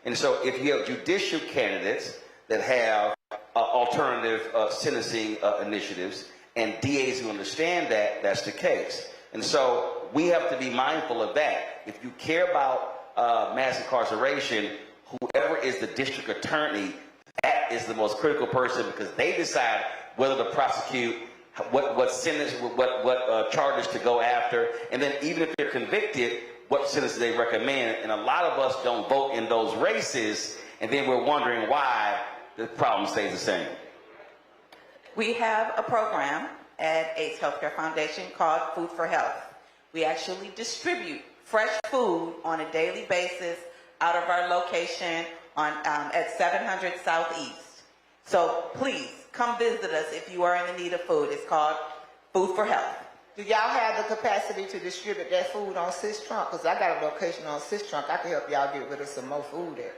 And so if you have judicial candidates that have alternative sentencing initiatives and DAs who understand that, that's the case. And so we have to be mindful of that. If you care about mass incarceration, whoever is the district attorney, that is the most critical person, because they decide whether to prosecute, what sentence, what charges to go after, and then even if they're convicted, what sentence they recommend. And a lot of us don't vote in those races, and then we're wondering why the problem stays the same. We have a program at AIDS Healthcare Foundation called Food for Health. We actually distribute fresh food on a daily basis out of our location on at 700 Southeast. So please come visit us if you are in the need of food. It's called Food for Health. Do y'all have the capacity to distribute that food on Sis Trunk? Because I got a location on Sis Trunk. I can help y'all get rid of some more food there.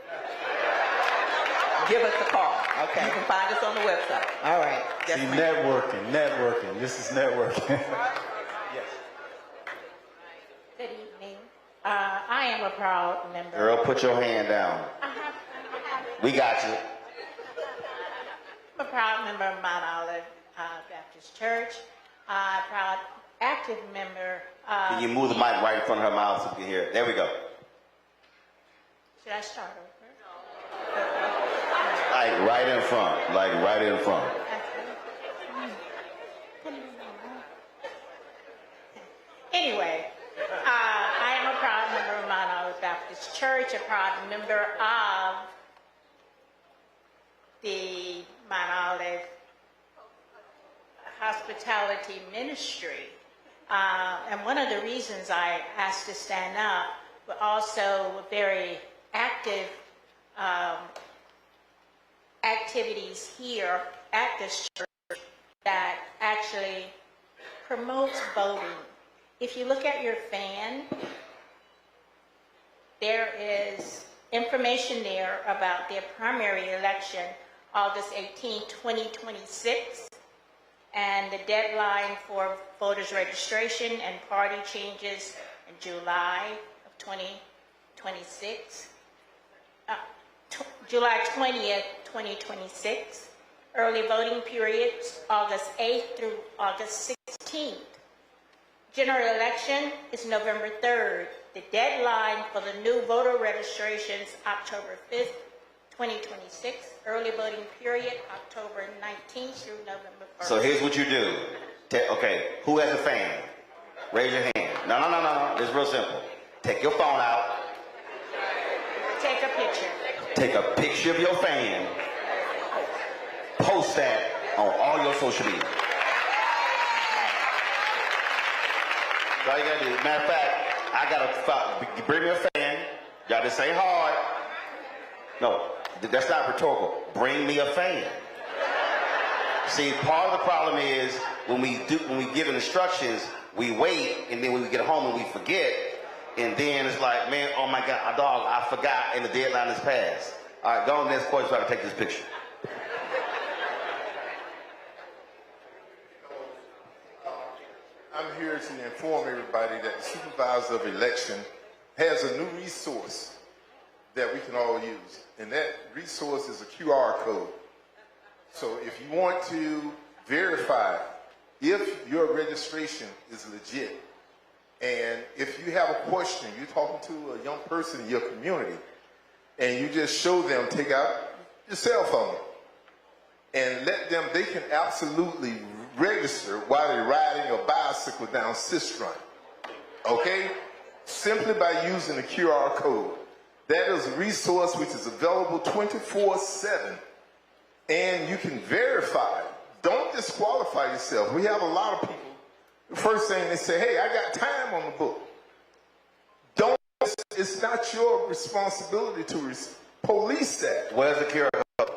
Give us a call. Okay. You can find us on the website. All right. Yes, see, networking. This is networking. Yes. Good evening. I am a proud member. Girl, put your hand down. We got you. I'm a proud member of Mount Olive Baptist Church. Proud active member. Can you move the mic right in front of her mouth so we can hear it? There we go. Should I start over? Like right in front. Like right in front. Anyway, I am a proud member of Mount Olive Baptist Church, a proud member of the Mount Olive Hospitality Ministry. And one of the reasons I asked to stand up, but also very active activities here at this church that actually promotes voting. If you look at your fan, there is information there about their primary election, August 18, 2026, and the deadline for voters registration and party changes in July of 2026. July 20th, 2026. Early voting periods, August 8th through August 16th. General election is November 3rd. The deadline for the new voter registrations, October 5th, 2026. Early voting period, October 19th through November 1st. So here's what you do. Okay, who has a fan? Raise your hand. No. It's real simple. Take your phone out. Take a picture. Take a picture of your fan. Post that on all your social media. That's all you gotta do. Matter of fact, I gotta bring me a fan. Y'all just say hard. No, that's not rhetorical. Bring me a fan. See, part of the problem is when we give instructions, we wait, and then when we get home and we forget, and then it's like, man, oh my God, dog, I forgot, and the deadline is passed. All right, go on next point so I can take this picture. I'm here to inform everybody that the supervisor of election has a new resource that we can all use. And that resource is a QR code. So if you want to verify if your registration is legit, and if you have a question, you're talking to a young person in your community, and you just show them, take out your cell phone, and let them, they can absolutely register while they're riding a bicycle down Sis Trunk. Okay? simply by using the QR code. That is a resource which is available 24/7, and you can verify. Don't disqualify yourself. We have a lot of people, the first thing they say, hey, I got time on the book. Don't, it's not your responsibility to police that. Where's the QR code?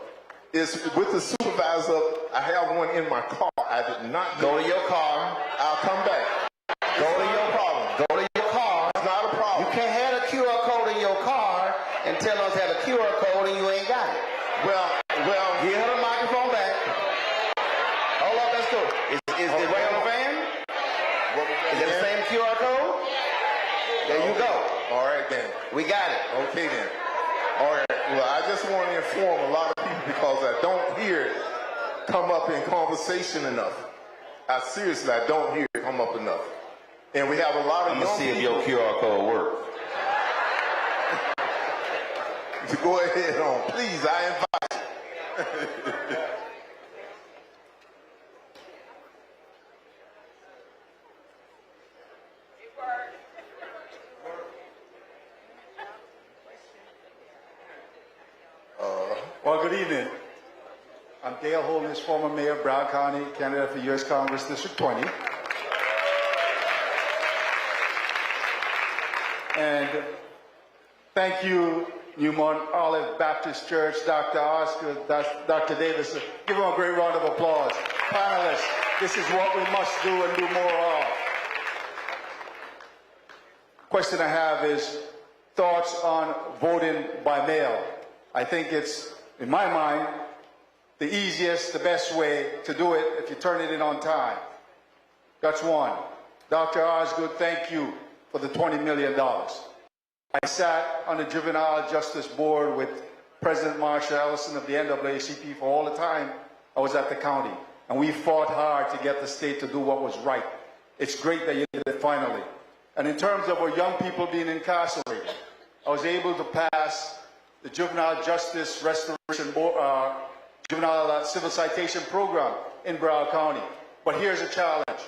It's with the supervisor. I have one in my car. I did not go to your car. I'll come back. Go to your problem. Go to your car. It's not a problem. You can't have a QR code in your car and tell us have a QR code and you ain't got it. Well, give her the microphone back. Hold up, let's go. Is it right on the fan? Is it the same QR code? There you go. All right then. We got it. Okay then. All right. Well, I just want to inform a lot of people because I don't hear it come up in conversation enough. Seriously, I don't hear it come up enough. And we have a lot of I'm going to see if your QR code works. To go ahead on. Please, I invite you. Well, good evening. I'm Dale Holness, former mayor of Broward County, candidate for U.S. Congress, District 20. And thank you, Newmont Olive Baptist Church, Dr. Oscar, Dr. Davis. Give them a great round of applause. Panelists, this is what we must do and do more of. Question I have is thoughts on voting by mail. I think it's, in my mind, the easiest, the best way to do it if you turn it in on time. That's one. Dr. Osgood, thank you for the $20 million. I sat on the Juvenile Justice Board with President Marsha Ellison of the NAACP for all the time I was at the county. And we fought hard to get the state to do what was right. It's great that you did it finally. And in terms of our young people being incarcerated, I was able to pass the Juvenile Justice Restoration Board, Juvenile Civil Citation Program in Broward County. But here's a challenge.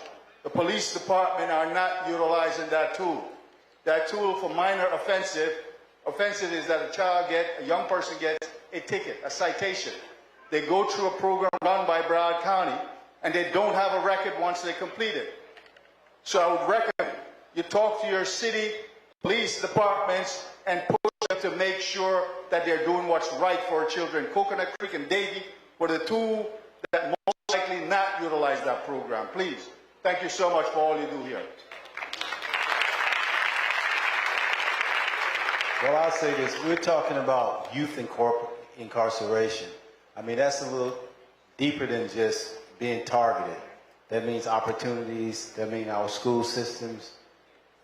The police department are not utilizing that tool. That tool for minor offensive is that a young person gets a ticket, a citation. They go through a program run by Broward County, and they don't have a record once they complete it. So I would recommend you talk to your city police departments and push them to make sure that they're doing what's right for our children. Coconut Creek and Davie were the two that most likely not utilize that program. Please, thank you so much for all you do here. Well, I'll say this. We're talking about youth incarceration. I mean, that's a little deeper than just being targeted. That means opportunities. That means our school systems,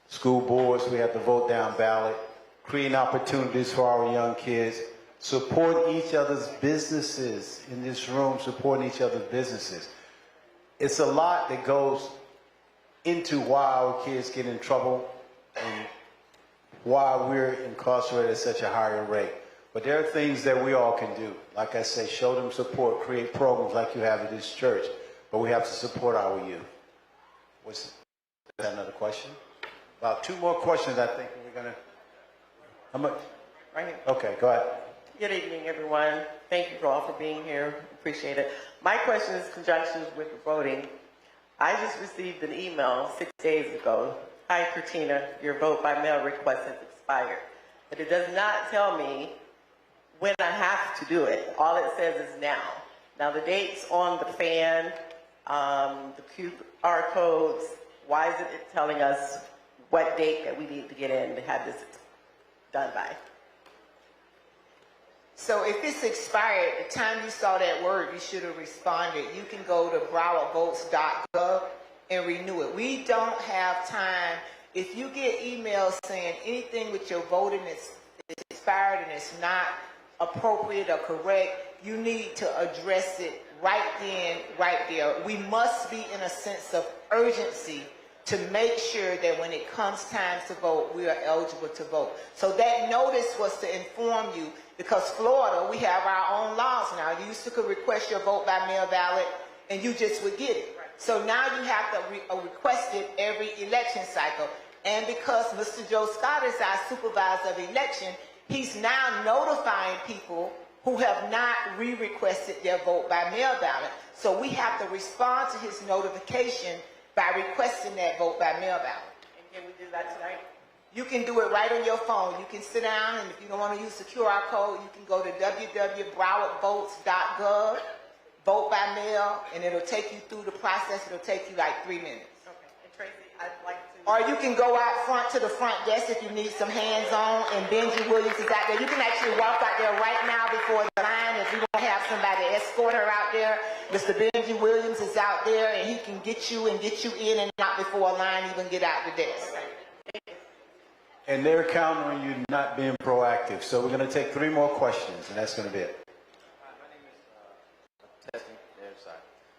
school boards, we have to vote down ballot, creating opportunities for our young kids, support each other's businesses in this room, supporting each other's businesses. It's a lot that goes into why our kids get in trouble and why we're incarcerated at such a higher rate. But there are things that we all can do. Like I say, show them support, create programs like you have at this church. But we have to support our youth. Was that another question? About two more questions, I think we're going to... How much? Right here. Okay, go ahead. Good evening, everyone. Thank you all for being here. Appreciate it. My question is in conjunction with the voting. I just received an email 6 days ago. Hi, Katrina. Your vote by mail request has expired. But it does not tell me when I have to do it. All it says is now. Now, the date's on the fan, the QR codes. Why isn't it telling us what date that we need to get in to have this done by? So if it's expired, the time you saw that word, you should have responded. You can go to browardvotes.gov and renew it. We don't have time. If you get emails saying anything with your voting is expired and it's not appropriate or correct, you need to address it right then, right there. We must be in a sense of urgency to make sure that when it comes time to vote, we are eligible to vote. So that notice was to inform you, because Florida, we have our own laws now. You used to could request your vote by mail ballot and you just would get it. So now you have to request it every election cycle. And because Mr. Joe Scott is our supervisor of election, he's now notifying people who have not re-requested their vote by mail ballot. So we have to respond to his notification by requesting that vote by mail ballot. And can we do that tonight? You can do it right on your phone. You can sit down, and if you don't want to use the QR code, you can go to www.browardvotes.gov, vote by mail, and it'll take you through the process. It'll take you like 3 minutes. Okay. And Tracy, I'd like to... Or you can go out front to the front desk if you need some hands-on, and Benji Williams is out there. You can actually walk out there right now before the line if you want to have somebody escort her out there. Mr. Benji Williams is out there, and he can get you in and out before a line even get out the desk. And they're counting on you not being proactive. So we're going to take 3 more questions, and that's going to be it.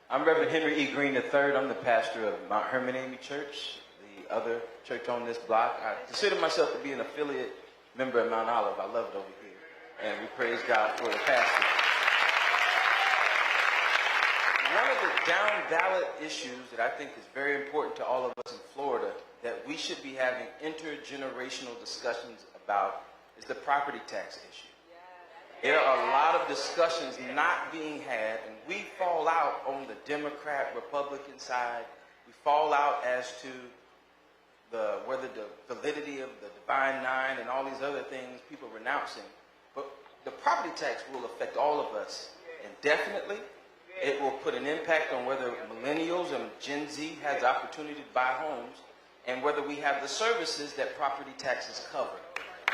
I'm Reverend Henry E. Green III. I'm the pastor of Mount Hermon AME Church, the other church on this block. I consider myself to be an affiliate member of Mount Olive. I love it over here. And we praise God for the pastor. One of the down ballot issues that I think is very important to all of us in Florida that we should be having intergenerational discussions about is the property tax issue. There are a lot of discussions not being had, and we fall out on the Democrat, Republican side. We fall out as to whether the validity of the Divine Nine and all these other things people renouncing. But the property tax will affect all of us indefinitely. It will put an impact on whether millennials and Gen Z has the opportunity to buy homes and whether we have the services that property taxes cover.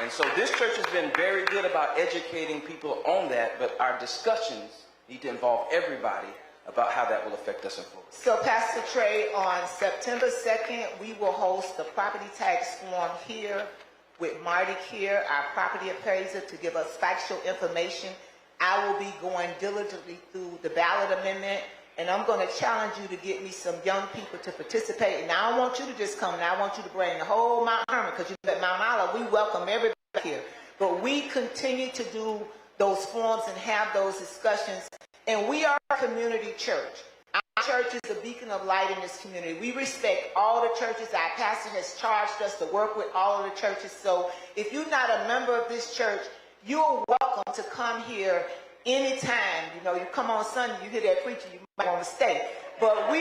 And so this church has been very good about educating people on that, but our discussions need to involve everybody about how that will affect us in Florida. So, Pastor Trey, on September 2nd, we will host the property tax forum here with Marty Keir, our property appraiser, to give us factual information. I will be going diligently through the ballot amendment, and I'm going to challenge you to get me some young people to participate. And I don't want you to just come, and I want you to bring the whole Mount Hermon, because you know, at Mount Olive, we welcome everybody here. But we continue to do those forums and have those discussions, and we are a community church. Our church is a beacon of light in this community. We respect all the churches. Our pastor has charged us to work with all of the churches. So if you're not a member of this church, you're welcome to come here anytime. You know, you come on Sunday, you hear that preacher, you might want to stay. But our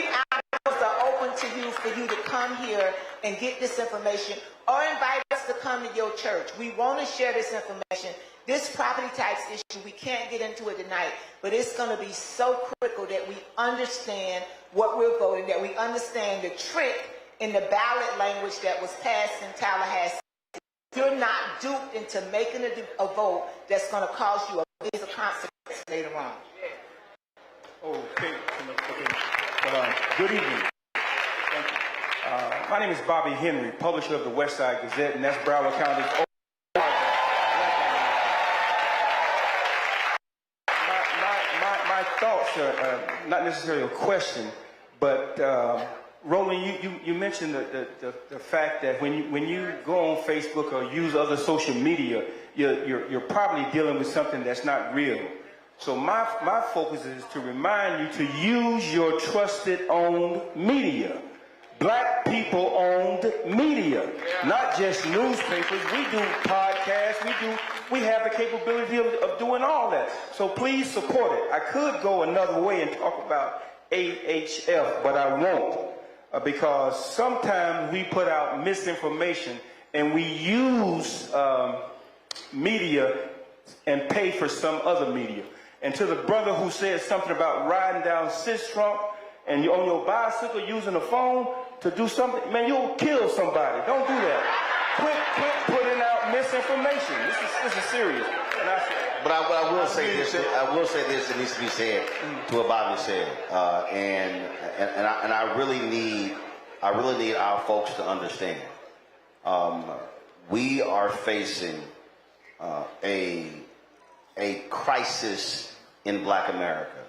doors are open to you for you to come here and get this information, or invite us to come to your church. We want to share this information. This property tax issue, we can't get into it tonight, but it's going to be so critical that we understand what we're voting, that we understand the trick in the ballot language that was passed in Tallahassee. You're not duped into making a vote that's going to cause you a major consequence later on. Okay. Good evening. Thank you. My name is Bobby Henry, publisher of the West Side Gazette, and that's Broward County's. My thoughts are not necessarily a question, but Roland, you mentioned the fact that when you go on Facebook or use other social media, you're probably dealing with something that's not real. So my focus is to remind you to use your trusted owned media. Black people owned media, not just newspapers. We do podcasts, we have the capability of doing all that. So please support it. I could go another way and talk about AHF, but I won't. Because sometimes we put out misinformation and we use media and pay for some other media. And to the brother who said something about riding down 6th Trump and you're on your bicycle using a phone to do something, man, you'll kill somebody. Don't do that. Quit putting out misinformation. This is serious. But I will say this. I will say this that needs to be said to what Bobby said, and I really need our folks to understand. We are facing a crisis in Black America,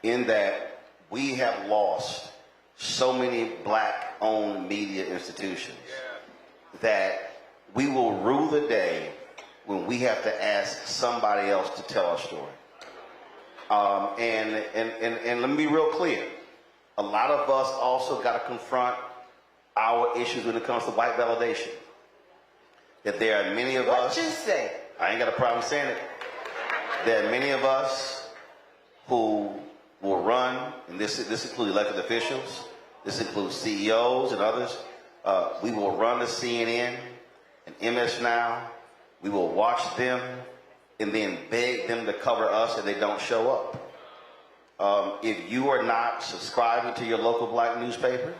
in that we have lost so many Black-owned media institutions that we will rue the day when we have to ask somebody else to tell our story. And let me be real clear. A lot of us also got to confront our issues when it comes to white validation. That there are many of us. What you say? I ain't got a problem saying it. There are many of us who will run, and this includes elected officials, this includes CEOs and others. We will run to CNN and MS Now. We will watch them and then beg them to cover us if they don't show up. If you are not subscribing to your local black newspaper,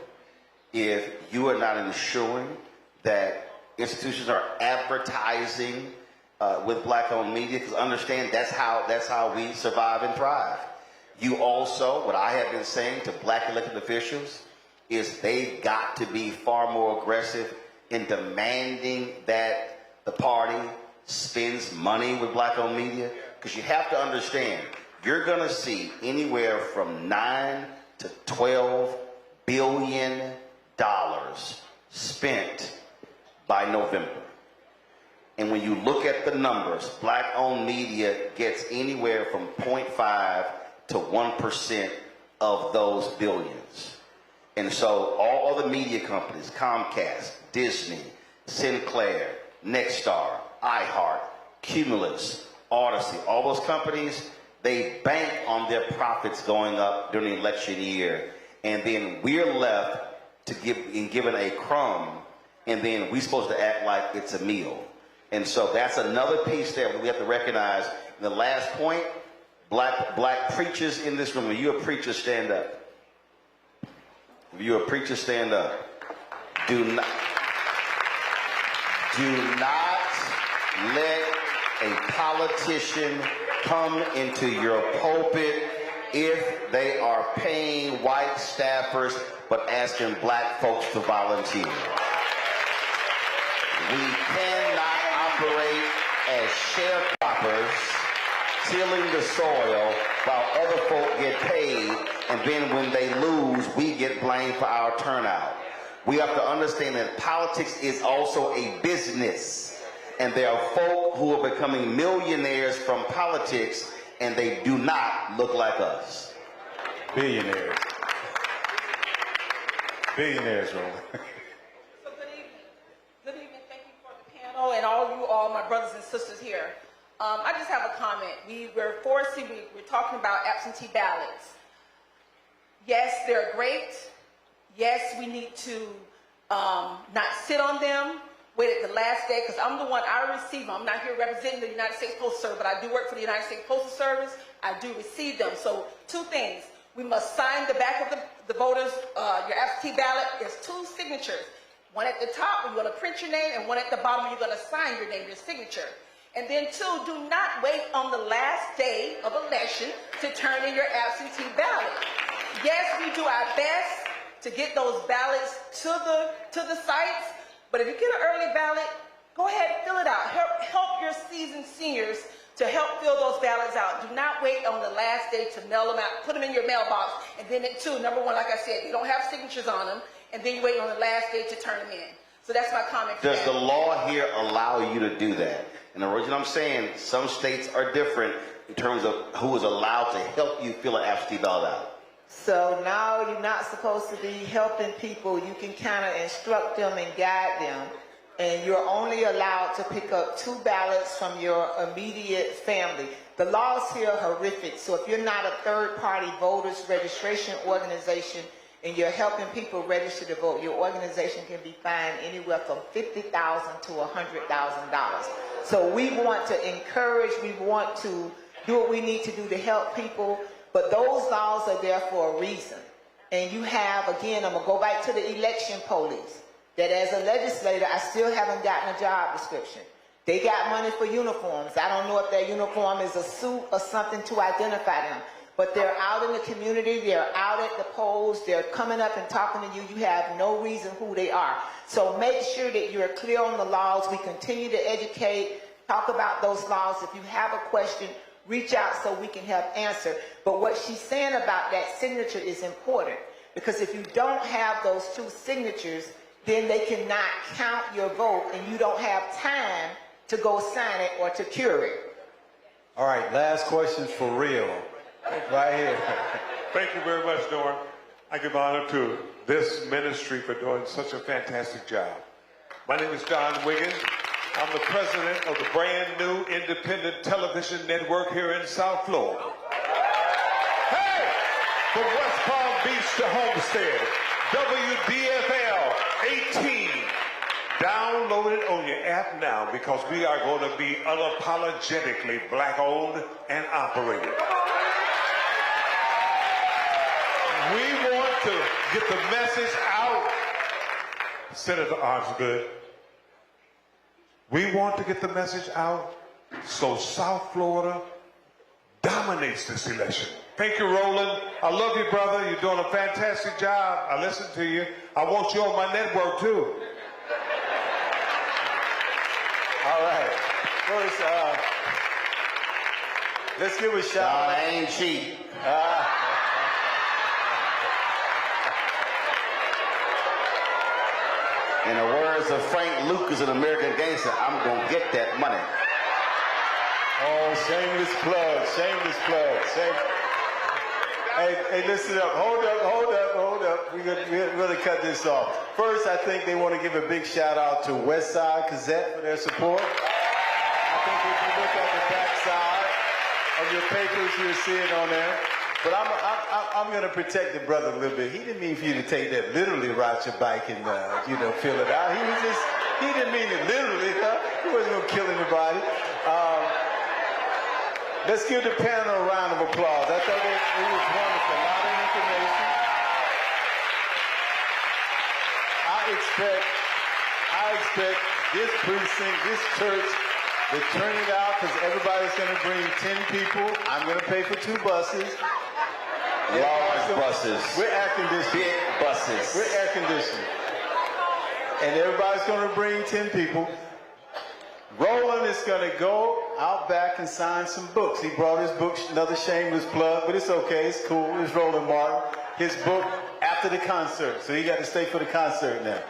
if you are not ensuring that institutions are advertising with black-owned media, because understand that's how we survive and thrive. You also, what I have been saying to black elected officials is they've got to be far more aggressive in demanding that the party spends money with black-owned media, because you have to understand, you're going to see anywhere from $9 to $12 billion spent by November. And when you look at the numbers, black-owned media gets anywhere from 0.5 to 1% of those billions. And so all other media companies, Comcast, Disney, Sinclair, Nexstar, iHeart, Cumulus, Odyssey, all those companies, they bank on their profits going up during the election year. And then we're left to given a crumb, and then we're supposed to act like it's a meal. And so that's another piece there that we have to recognize. And the last point, black preachers in this room, when you're a preacher, stand up. If you're a preacher, stand up. Do not let a politician come into your pulpit if they are paying white staffers but asking black folks to volunteer. We cannot operate as sharecroppers, tilling the soil while other folk get paid, and then when they lose, we get blamed for our turnout. We have to understand that politics is also a business, and there are folk who are becoming millionaires from politics, and they do not look like us. Billionaires. Billionaires, Roland. So good evening. Good evening. Thank you for the panel and all my brothers and sisters here. I just have a comment. We're talking about absentee ballots. Yes, they're great. Yes, we need to not sit on them, wait at the last day, because I'm the one, I receive them. I'm not here representing the United States Postal Service, but I do work for the United States Postal Service. I do receive them. So two things. We must sign the back of the voters, your absentee ballot. There's two signatures. One at the top where you're going to print your name, and one at the bottom where you're going to sign your name, your signature. And then two, do not wait on the last day of election to turn in your absentee ballot. Yes, we do our best to get those ballots to the sites, but if you get an early ballot, go ahead and fill it out. Help your seasoned seniors to help fill those ballots out. Do not wait on the last day to mail them out. Put them in your mailbox. And then two, number one, like I said, you don't have signatures on them, and then you wait on the last day to turn them in. So that's my comment. Does the law here allow you to do that? And the reason I'm saying some states are different in terms of who is allowed to help you fill an absentee ballot out. So now you're not supposed to be helping people. You can kind of instruct them and guide them. And you're only allowed to pick up 2 ballots from your immediate family. The laws here are horrific. So if you're not a third-party voters registration organization and you're helping people register to vote, your organization can be fined anywhere from $50,000 to $100,000. So we want to encourage, we want to do what we need to do to help people, but those laws are there for a reason. And you have, again, I'm going to go back to the election police, that as a legislator, I still haven't gotten a job description. They got money for uniforms. I don't know if that uniform is a suit or something to identify them. But they're out in the community, they're out at the polls, they're coming up and talking to you. You have no reason who they are. So make sure that you're clear on the laws. We continue to educate, talk about those laws. If you have a question, reach out so we can help answer. But what she's saying about that signature is important, because if you don't have those 2 signatures, then they cannot count your vote and you don't have time to go sign it or to cure it. All right, last question for real. Right here. Thank you very much, Norm. I give honor to this ministry for doing such a fantastic job. My name is John Wiggins. I'm the president of the brand new independent television network here in South Florida. Hey! From West Palm Beach to Homestead, WDFL 18. Download it on your app now because we are going to be unapologetically black-owned and operated. We want to get the message out. Senator Osgood, we want to get the message out so South Florida dominates this election. Thank you, Roland. I love you, brother. You're doing a fantastic job. I listen to you. I want you on my network, too. All right. First, let's give a shout out. I ain't cheap. In the words of Frank Lucas in American Gangster, I'm going to get that money. Oh, shameless plug, shameless plug. Hey, listen up. Hold up. We're going to cut this off. First, I think they want to give a big shout out to Westside Gazette for their support. I think if you look at the back side of your papers, you'll see it on there. But I'm going to protect the brother a little bit. He didn't mean for you to take that literally, ride your bike and, fill it out. He didn't mean it literally. He wasn't going to kill anybody. Let's give the panel a round of applause. I thought it was wonderful. A lot of information. I expect this precinct, this church, to turn it out because everybody's going to bring 10 people. I'm going to pay for 2 buses. Large buses. We're air conditioning. Big buses. We're air conditioning. And everybody's going to bring 10 people. Roland is going to go out back and sign some books. He brought his book, another shameless plug, but it's okay. It's cool. It's Roland Martin. His book after the concert. So he got to stay for the concert now.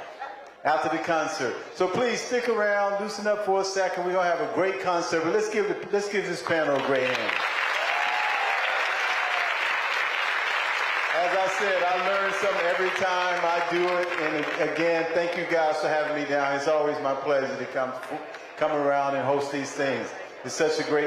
After the concert. So please stick around, loosen up for a second. We're going to have a great concert. But let's give this panel a great hand. As I said, I learn something every time I do it. And again, thank you guys for having me down. It's always my pleasure to come around and host these things. It's such a great